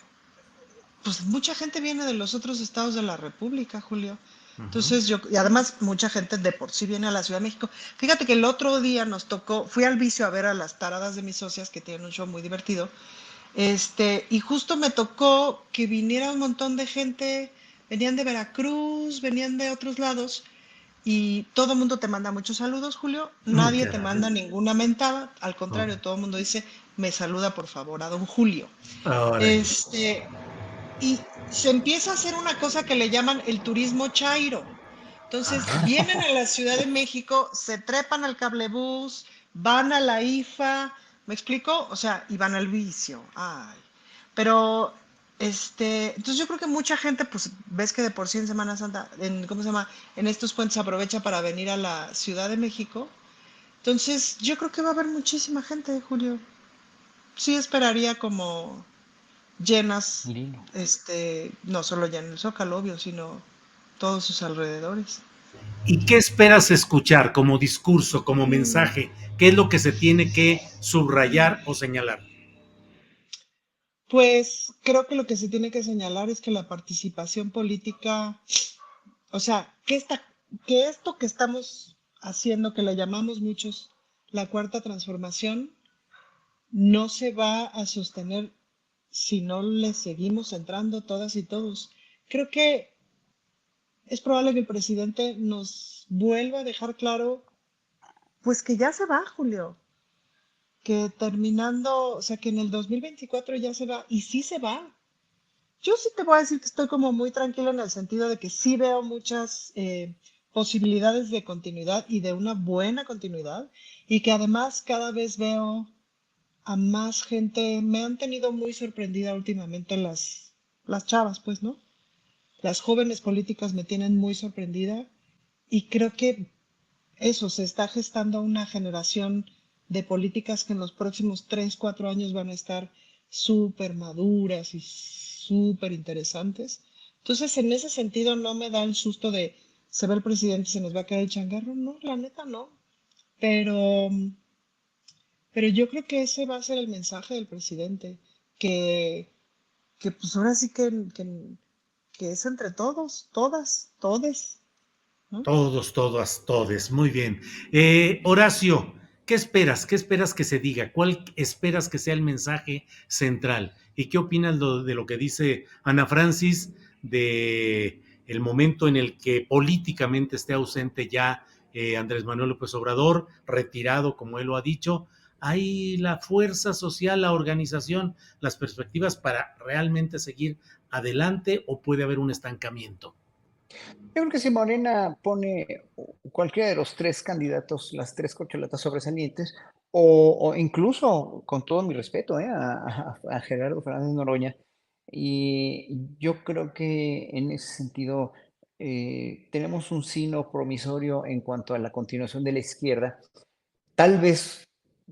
pues mucha gente viene de los otros estados de la República, Julio. Ujú. Entonces y además mucha gente de por sí viene a la Ciudad de México. Fíjate que el otro día nos tocó, fui al vicio a ver a las taradas de mis socias que tienen un show muy divertido. Y justo me tocó que viniera un montón de gente, venían de Veracruz, venían de otros lados, y todo el mundo te manda muchos saludos, Julio. No, Nadie qué te raro. manda ninguna mentada. Al Oh, contrario, todo el mundo dice, me saluda por favor a don Julio. órale. Este, y se empieza a hacer una cosa que le llaman el turismo chairo. Entonces, Ajá. vienen a la Ciudad de México, se trepan al cablebús, van a la IFA, ¿me explico? O sea, y van al vicio. Ay. Pero, entonces yo creo que mucha gente, pues, ves que de por sí en Semana Santa, ¿cómo se llama? En estos puentes aprovecha para venir a la Ciudad de México. Entonces, yo creo que va a haber muchísima gente, Julio. Sí esperaría como llenas, Lilo. no solo ya en el Zócalo, obvio, sino todos sus alrededores. ¿Y qué esperas escuchar como discurso, como mensaje? ¿Qué es lo que se tiene que subrayar o señalar? Pues creo que lo que se tiene que señalar es que la participación política, o sea, que esto que estamos haciendo, que le llamamos muchos la cuarta transformación, no se va a sostener si no le seguimos entrando todas y todos. Creo que es probable que el presidente nos vuelva a dejar claro, pues que ya se va, Julio, que terminando, o sea, que en el 2024 ya se va, y sí se va. Yo sí te voy a decir que estoy como muy tranquilo en el sentido de que sí veo muchas posibilidades de continuidad y de una buena continuidad, y que además cada vez veo a más gente, me han tenido muy sorprendida últimamente las chavas, pues, ¿no? Las jóvenes políticas me tienen muy sorprendida y creo que eso, se está gestando una generación de políticas que en los próximos 3, 4 años van a estar súper maduras y súper interesantes. Entonces, en ese sentido, no me da el susto de se ve el presidente y se nos va a caer el changarro. No, la neta no. Pero, pero yo creo que ese va a ser el mensaje del presidente, que, que pues ahora sí que es entre todos, todas, todes, ¿no? Todos, todas, todes. Muy bien. Horacio, ¿qué esperas? ¿Qué esperas que se diga? ¿Cuál esperas que sea el mensaje central? ¿Y qué opinas de lo que dice Ana Francis de el momento en el que políticamente esté ausente ya Andrés Manuel López Obrador, retirado, como él lo ha dicho? ¿Hay la fuerza social, la organización, las perspectivas para realmente seguir adelante o puede haber un estancamiento? Yo creo que si Morena pone cualquiera de los tres candidatos, las tres corcholatas sobresalientes, o incluso, con todo mi respeto, a Gerardo Fernández Noroña, y yo creo que en ese sentido tenemos un signo promisorio en cuanto a la continuación de la izquierda, tal vez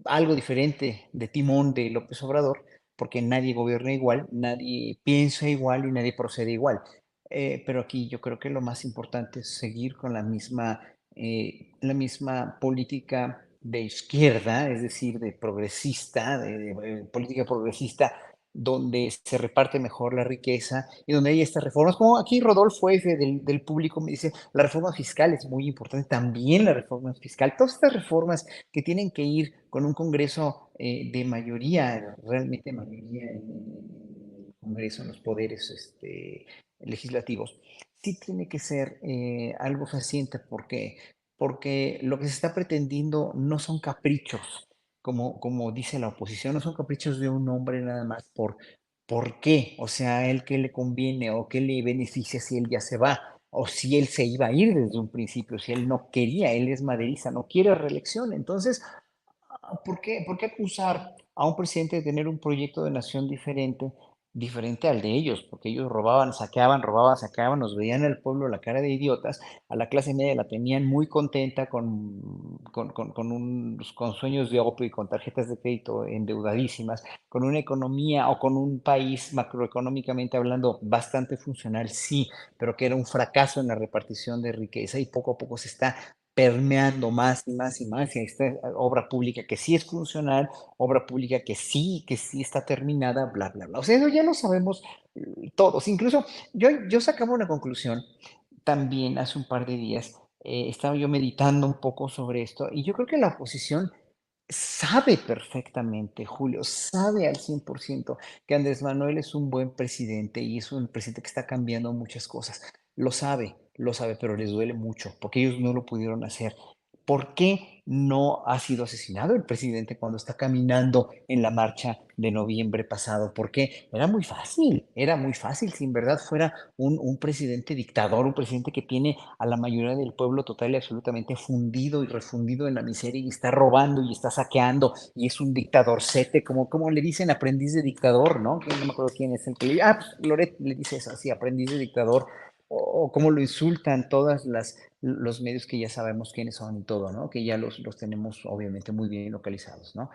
algo diferente de timón de López Obrador, porque nadie gobierna igual, nadie piensa igual y nadie procede igual. Pero aquí yo creo que lo más importante es seguir con la misma política de izquierda, es decir, de progresista, de política progresista, donde se reparte mejor la riqueza y donde hay estas reformas, como aquí Rodolfo F. del público me dice, la reforma fiscal es muy importante, también la reforma fiscal, todas estas reformas que tienen que ir con un Congreso de mayoría, realmente mayoría en el Congreso, en los poderes legislativos, sí tiene que ser algo fehaciente porque lo que se está pretendiendo no son caprichos, como dice la oposición, no son caprichos de un hombre nada más por qué, o sea, a él qué le conviene o qué le beneficia si él ya se va, o si él se iba a ir desde un principio, si él no quería, él es maderista, no quiere reelección. Entonces, ¿por qué acusar a un presidente de tener un proyecto de nación diferente al de ellos? Porque ellos robaban, saqueaban, nos veían al pueblo la cara de idiotas, a la clase media la tenían muy contenta con sueños de opio y con tarjetas de crédito endeudadísimas, con una economía o con un país macroeconómicamente hablando bastante funcional, sí, pero que era un fracaso en la repartición de riqueza y poco a poco se está permeando más y más y más, y esta obra pública que sí es funcional, obra pública que sí está terminada, bla, bla, bla. O sea, eso ya lo sabemos todos. Incluso yo sacaba una conclusión también hace un par de días, estaba yo meditando un poco sobre esto, y yo creo que la oposición sabe perfectamente, Julio, sabe al 100% que Andrés Manuel es un buen presidente y es un presidente que está cambiando muchas cosas, lo sabe, pero les duele mucho, porque ellos no lo pudieron hacer. ¿Por qué no ha sido asesinado el presidente cuando está caminando en la marcha de noviembre pasado? Porque era muy fácil si en verdad fuera un presidente dictador, un presidente que tiene a la mayoría del pueblo total y absolutamente fundido y refundido en la miseria y está robando y está saqueando y es un dictadorcete, como le dicen, aprendiz de dictador, ¿no? Que no me acuerdo quién es el que le... Ah, pues, Loret le dice eso, así, aprendiz de dictador, o cómo lo insultan todas los medios que ya sabemos quiénes son y todo, ¿no? Que ya los tenemos obviamente muy bien localizados, ¿no?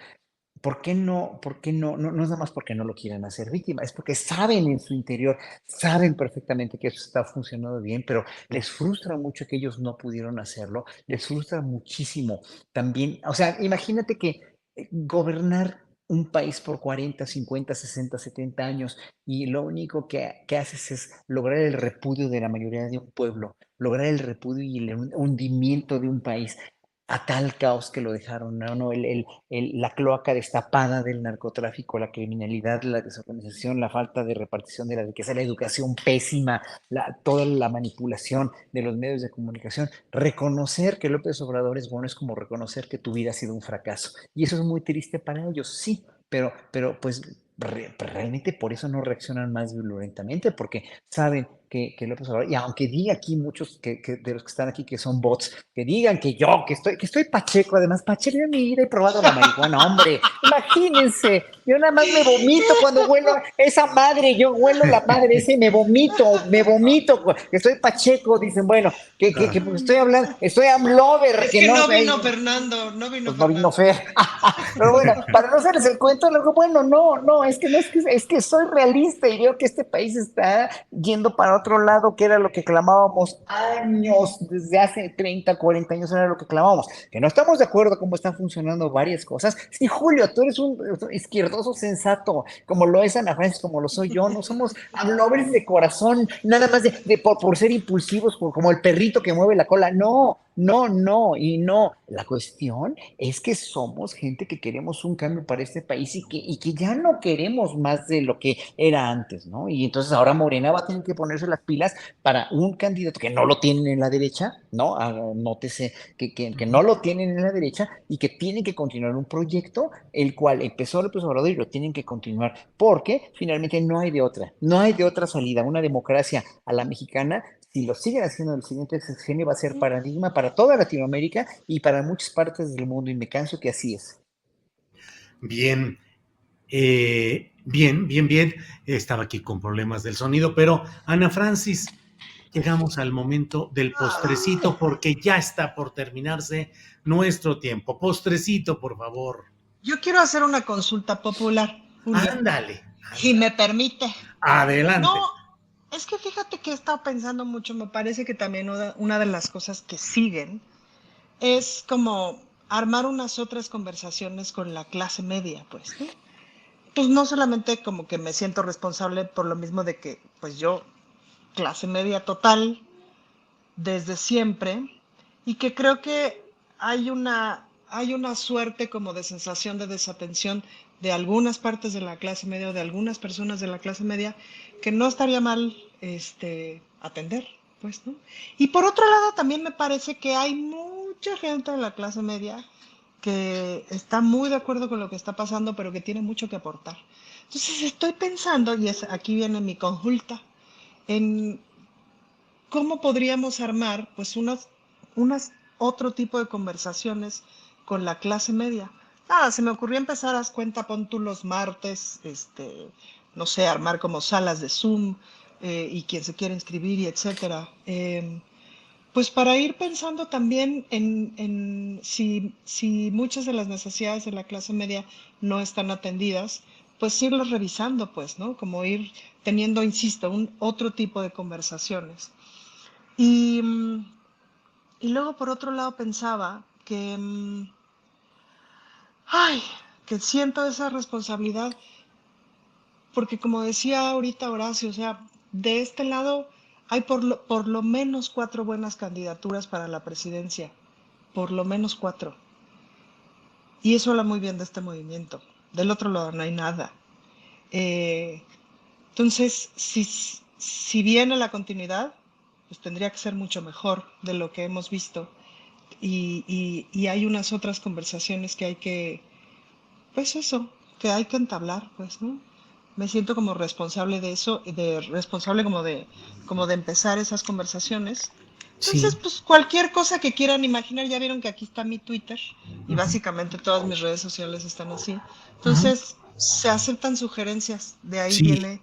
¿Por qué no? No, no es nada más porque no lo quieran hacer víctima, es porque saben en su interior, saben perfectamente que eso está funcionando bien, pero les frustra mucho que ellos no pudieron hacerlo, les frustra muchísimo también, o sea, imagínate que gobernar un país por 40, 50, 60, 70 años y lo único que haces es lograr el repudio de la mayoría de un pueblo, lograr el repudio y el hundimiento de un país a tal caos que lo dejaron, ¿no? No, la cloaca destapada del narcotráfico, la criminalidad, la desorganización, la falta de repartición de la riqueza, la educación pésima, toda la manipulación de los medios de comunicación. Reconocer que López Obrador es bueno es como reconocer que tu vida ha sido un fracaso. Y eso es muy triste para ellos, sí, pero pues realmente por eso no reaccionan más violentamente, porque saben que López Obrador, y aunque diga aquí muchos de los que están aquí que son bots, que digan que estoy pacheco, además, pacheco, yo en mi vida he probado la marihuana, hombre, imagínense, yo nada más me vomito cuando huelo esa madre, yo huelo la madre ese y me vomito, que estoy pacheco, dicen, bueno, porque estoy hablando, estoy amlover, Es que que no, no vino Fernando, no vino pues no vino Fernando. Fer. Pero bueno, para no hacerles el cuento, luego, bueno, no, es que soy realista y veo que este país está yendo para otro lado, que era lo que clamábamos años, desde hace 30, 40 años era lo que clamábamos, que no estamos de acuerdo cómo están funcionando varias cosas. Sí, Julio, tú eres un izquierdoso sensato, como lo es Ana Francis, como lo soy yo, no somos amlovers de corazón, nada más por ser impulsivos, como el perrito que mueve la cola, no. La cuestión es que somos gente que queremos un cambio para este país y que ya no queremos más de lo que era antes, ¿no? Y entonces ahora Morena va a tener que ponerse las pilas para un candidato que no lo tienen en la derecha, ¿no? Nótese que no lo tienen en la derecha y que tienen que continuar un proyecto el cual empezó López Obrador y lo tienen que continuar porque finalmente no hay de otra salida. Una democracia a la mexicana, si lo siguen haciendo en el siguiente sexenio, va a ser paradigma para toda Latinoamérica y para muchas partes del mundo, y me canso que así es. Bien, bien. Estaba aquí con problemas del sonido, pero Ana Francis, llegamos al momento del postrecito porque ya está por terminarse nuestro tiempo. Postrecito, por favor. Yo quiero hacer una consulta popular, Julio, Ándale, si me permite. No, adelante. es que fíjate que he estado pensando mucho, me parece que también una de las cosas que siguen es como armar unas otras conversaciones con la clase media, pues, ¿no? Pues no solamente como que me siento responsable por lo mismo de que, pues yo, clase media total, desde siempre, y que creo que hay una suerte como de sensación de desatención de algunas partes de la clase media o de algunas personas de la clase media que no estaría mal atender, pues, ¿no? Y por otro lado, también me parece que hay mucha gente de la clase media que está muy de acuerdo con lo que está pasando, pero que tiene mucho que aportar. Entonces estoy pensando, y aquí viene mi consulta, en cómo podríamos armar pues unas otro tipo de conversaciones con la clase media. Nada, se me ocurrió empezar, haz cuenta, pon tú los martes, no sé, armar como salas de Zoom y quien se quiera inscribir y etcétera. Pues para ir pensando también en si muchas de las necesidades de la clase media no están atendidas, pues irlas revisando, pues, ¿no? Como ir teniendo, insisto, un otro tipo de conversaciones. Y, y luego por otro lado pensaba que, ay, que siento esa responsabilidad, porque como decía ahorita Horacio, o sea, de este lado hay por lo menos 4 buenas candidaturas para la presidencia, por lo menos 4. Y eso habla muy bien de este movimiento. Del otro lado no hay nada. Eh, entonces, si viene la continuidad, pues tendría que ser mucho mejor de lo que hemos visto. Y hay unas otras conversaciones que hay que, pues eso, que hay que entablar, pues, ¿no? Me siento como responsable de eso, responsable como de empezar esas conversaciones. Entonces, Sí. pues cualquier cosa que quieran imaginar, ya vieron que aquí está mi Twitter y Ujú, básicamente todas mis redes sociales están así. ujú. Entonces, se aceptan sugerencias, de ahí Sí, viene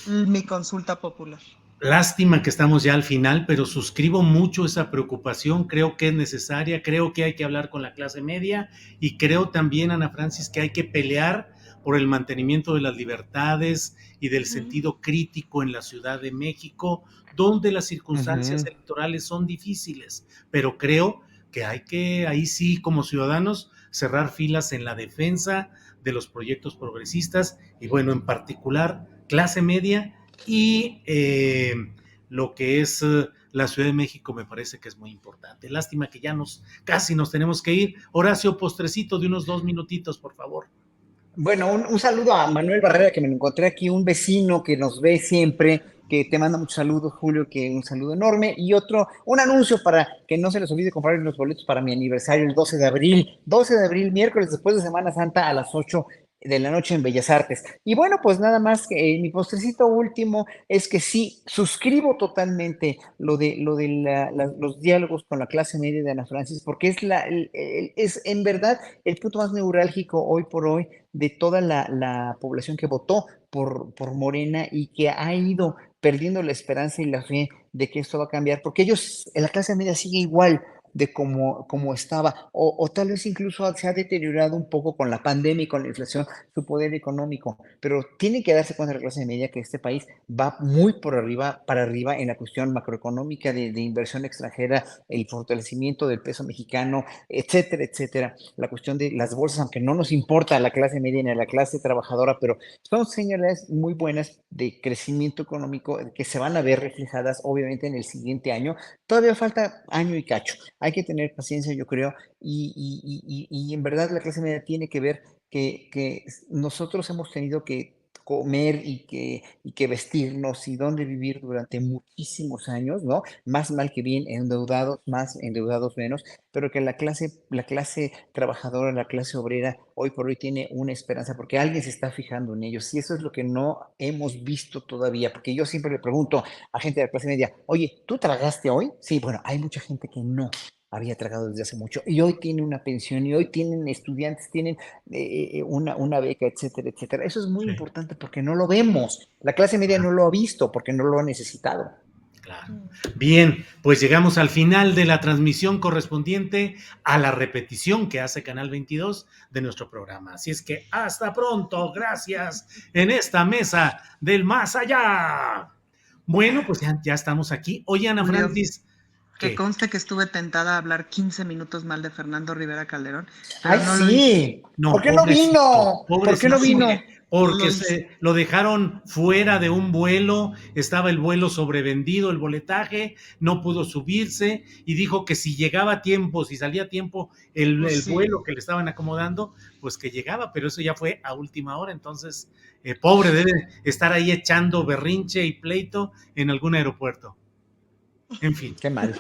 mi consulta popular. lástima que estamos ya al final, pero suscribo mucho esa preocupación, creo que es necesaria, creo que hay que hablar con la clase media y creo también, Ana Francis, que hay que pelear por el mantenimiento de las libertades y del Ujú. sentido crítico en la Ciudad de México, donde las circunstancias Ujú. electorales son difíciles, pero creo que hay que, ahí sí, como ciudadanos, cerrar filas en la defensa de los proyectos progresistas y bueno, en particular, clase media y lo que es la Ciudad de México me parece que es muy importante. Lástima que ya casi nos tenemos que ir. Horacio, postrecito de unos 2 minutitos, por favor. Bueno, un saludo a Manuel Barrera, que me lo encontré aquí, un vecino que nos ve siempre, que te manda muchos saludos, Julio, que un saludo enorme. Y otro, un anuncio para que no se les olvide comprar los boletos para mi aniversario el 12 de abril. 12 de abril, miércoles después de Semana Santa a las 8 de la noche en Bellas Artes. Y bueno, pues nada más que mi postrecito último es que sí, suscribo totalmente lo de los diálogos con la clase media de Ana Francis, porque es en verdad el punto más neurálgico hoy por hoy de toda la población que votó por Morena y que ha ido perdiendo la esperanza y la fe de que esto va a cambiar, porque ellos, la clase media sigue igual de como estaba, o tal vez incluso se ha deteriorado un poco con la pandemia y con la inflación su poder económico, pero tiene que darse cuenta la clase media que este país va muy por arriba, para arriba en la cuestión macroeconómica de inversión extranjera, el fortalecimiento del peso mexicano, etcétera, etcétera, la cuestión de las bolsas, aunque no nos importa a la clase media ni a la clase trabajadora, pero son señales muy buenas de crecimiento económico que se van a ver reflejadas obviamente en el siguiente año. Todavía falta año y cacho. Hay que tener paciencia, yo creo, y en verdad la clase media tiene que ver que nosotros hemos tenido que comer y que vestirnos y dónde vivir durante muchísimos años, ¿no? Más mal que bien, endeudados más, endeudados menos, pero que la clase trabajadora, la clase obrera, hoy por hoy tiene una esperanza porque alguien se está fijando en ellos. Y eso es lo que no hemos visto todavía, porque yo siempre le pregunto a gente de la clase media, oye, ¿tú tragaste hoy? Sí, bueno, hay mucha gente que no había tragado desde hace mucho y hoy tiene una pensión y hoy tienen estudiantes, tienen una beca, etcétera, etcétera. Eso es muy Sí, importante porque no lo vemos. La clase media no lo ha visto porque no lo ha necesitado. claro. Mm. Bien, pues llegamos al final de la transmisión correspondiente a la repetición que hace Canal 22 de nuestro programa. Así es que hasta pronto, gracias en esta mesa del más allá. Bueno, pues ya estamos aquí. Oye, Ana Julio, Francis, que ¿qué? conste que estuve tentada a hablar 15 minutos mal de Fernando Rivera Calderón, pero ¡Ay, no lo hice. sí! ¿Por No, qué no pobrecito, vino? ¿Por qué no Así pobrecito, que vino? no lo porque hice. se lo dejaron fuera de un vuelo, estaba el vuelo sobrevendido, el boletaje, no pudo subirse y dijo que si llegaba a tiempo, si salía a tiempo Pues el sí. vuelo que le estaban acomodando, pues que llegaba, pero eso ya fue a última hora, entonces, pobre, debe estar ahí echando berrinche y pleito en algún aeropuerto. En fin. Qué mal.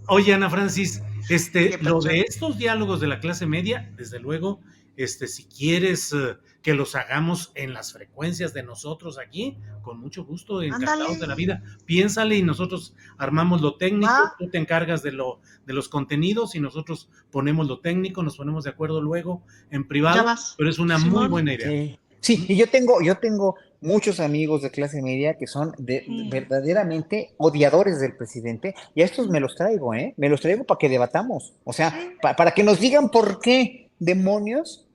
Oye, Ana Francis, ¿Qué lo pacho? de estos diálogos de la clase media, desde luego, si quieres que los hagamos en las frecuencias de nosotros aquí, con mucho gusto, Ándale, encantados de la vida. Piénsale y nosotros armamos lo va, técnico, tú te encargas de los contenidos y nosotros ponemos lo técnico, nos ponemos de acuerdo luego en ya privado, vas. pero es una muy Simón. buena idea. Sí. Sí, y yo tengo muchos amigos de clase media que son Mm. verdaderamente odiadores del presidente, y a estos me los traigo, ¿eh? Me los traigo para que debatamos. O sea, para que nos digan por qué demonios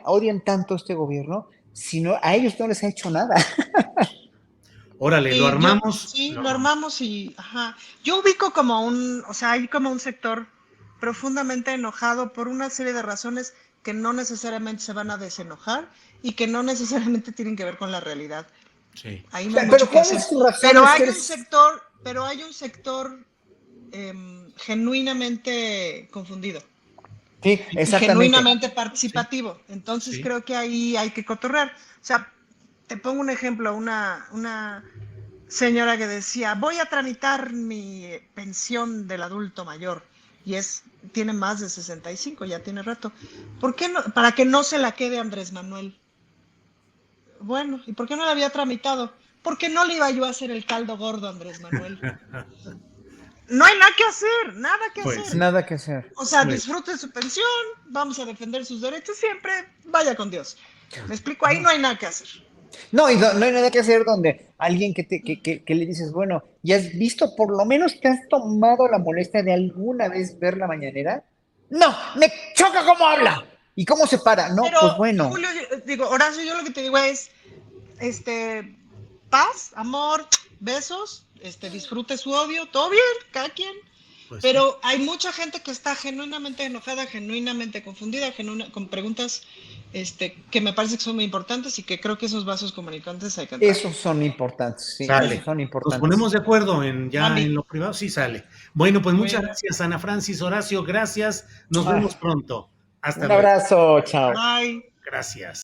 odian tanto este gobierno, si no, a ellos no les ha hecho nada. Órale, lo Sí, yo, armamos, sí, lo lo armamos. armamos y, ajá. Yo ubico como o sea, hay como un sector profundamente enojado por una serie de razones que no necesariamente se van a desenojar y que no necesariamente tienen que ver con la realidad. Sí. Ahí no hay Pero mucho que ¿cuál hacer. es tu razón? Pero Es que hay un eres... sector, pero hay un sector genuinamente confundido Sí, y exactamente. genuinamente Sí, participativo. Entonces sí. creo que ahí hay que cotorrear. O sea, te pongo un ejemplo, una señora que decía, voy a tramitar mi pensión del adulto mayor, y tiene más de 65, ya tiene rato. ¿Por qué no? Para que no se la quede Andrés Manuel. Bueno, ¿y por qué no la había tramitado? Porque no le iba yo a hacer el caldo gordo a Andrés Manuel. No hay nada que hacer, nada que Pues hacer. sí. Nada que hacer. O sea, Pues, disfrute su pensión, vamos a defender sus derechos siempre, vaya con Dios. Me explico, ahí no hay nada que hacer. No, y no hay nada que hacer donde alguien que le dices, bueno, ¿y has visto, por lo menos te has tomado la molestia de alguna vez ver la mañanera? No, me choca cómo habla y cómo se para. No, Pero, pues bueno, Julio, digo, Horacio, yo lo que te digo es, paz, amor, besos, disfrute su odio, todo bien, cada quien. pues sí. Pero hay mucha gente que está genuinamente enojada, genuinamente confundida, con preguntas que me parece que son muy importantes y que creo que esos vasos comunicantes hay que entrar. esos son importantes, sí, esos Sale. son Nos importantes. ponemos de acuerdo ya Mande. en lo privado, sí sale. Bueno, pues muchas Bueno, gracias, Ana Francis, Horacio, gracias. Nos vemos Ah, pronto. Hasta un luego. abrazo, chao. bye. Gracias.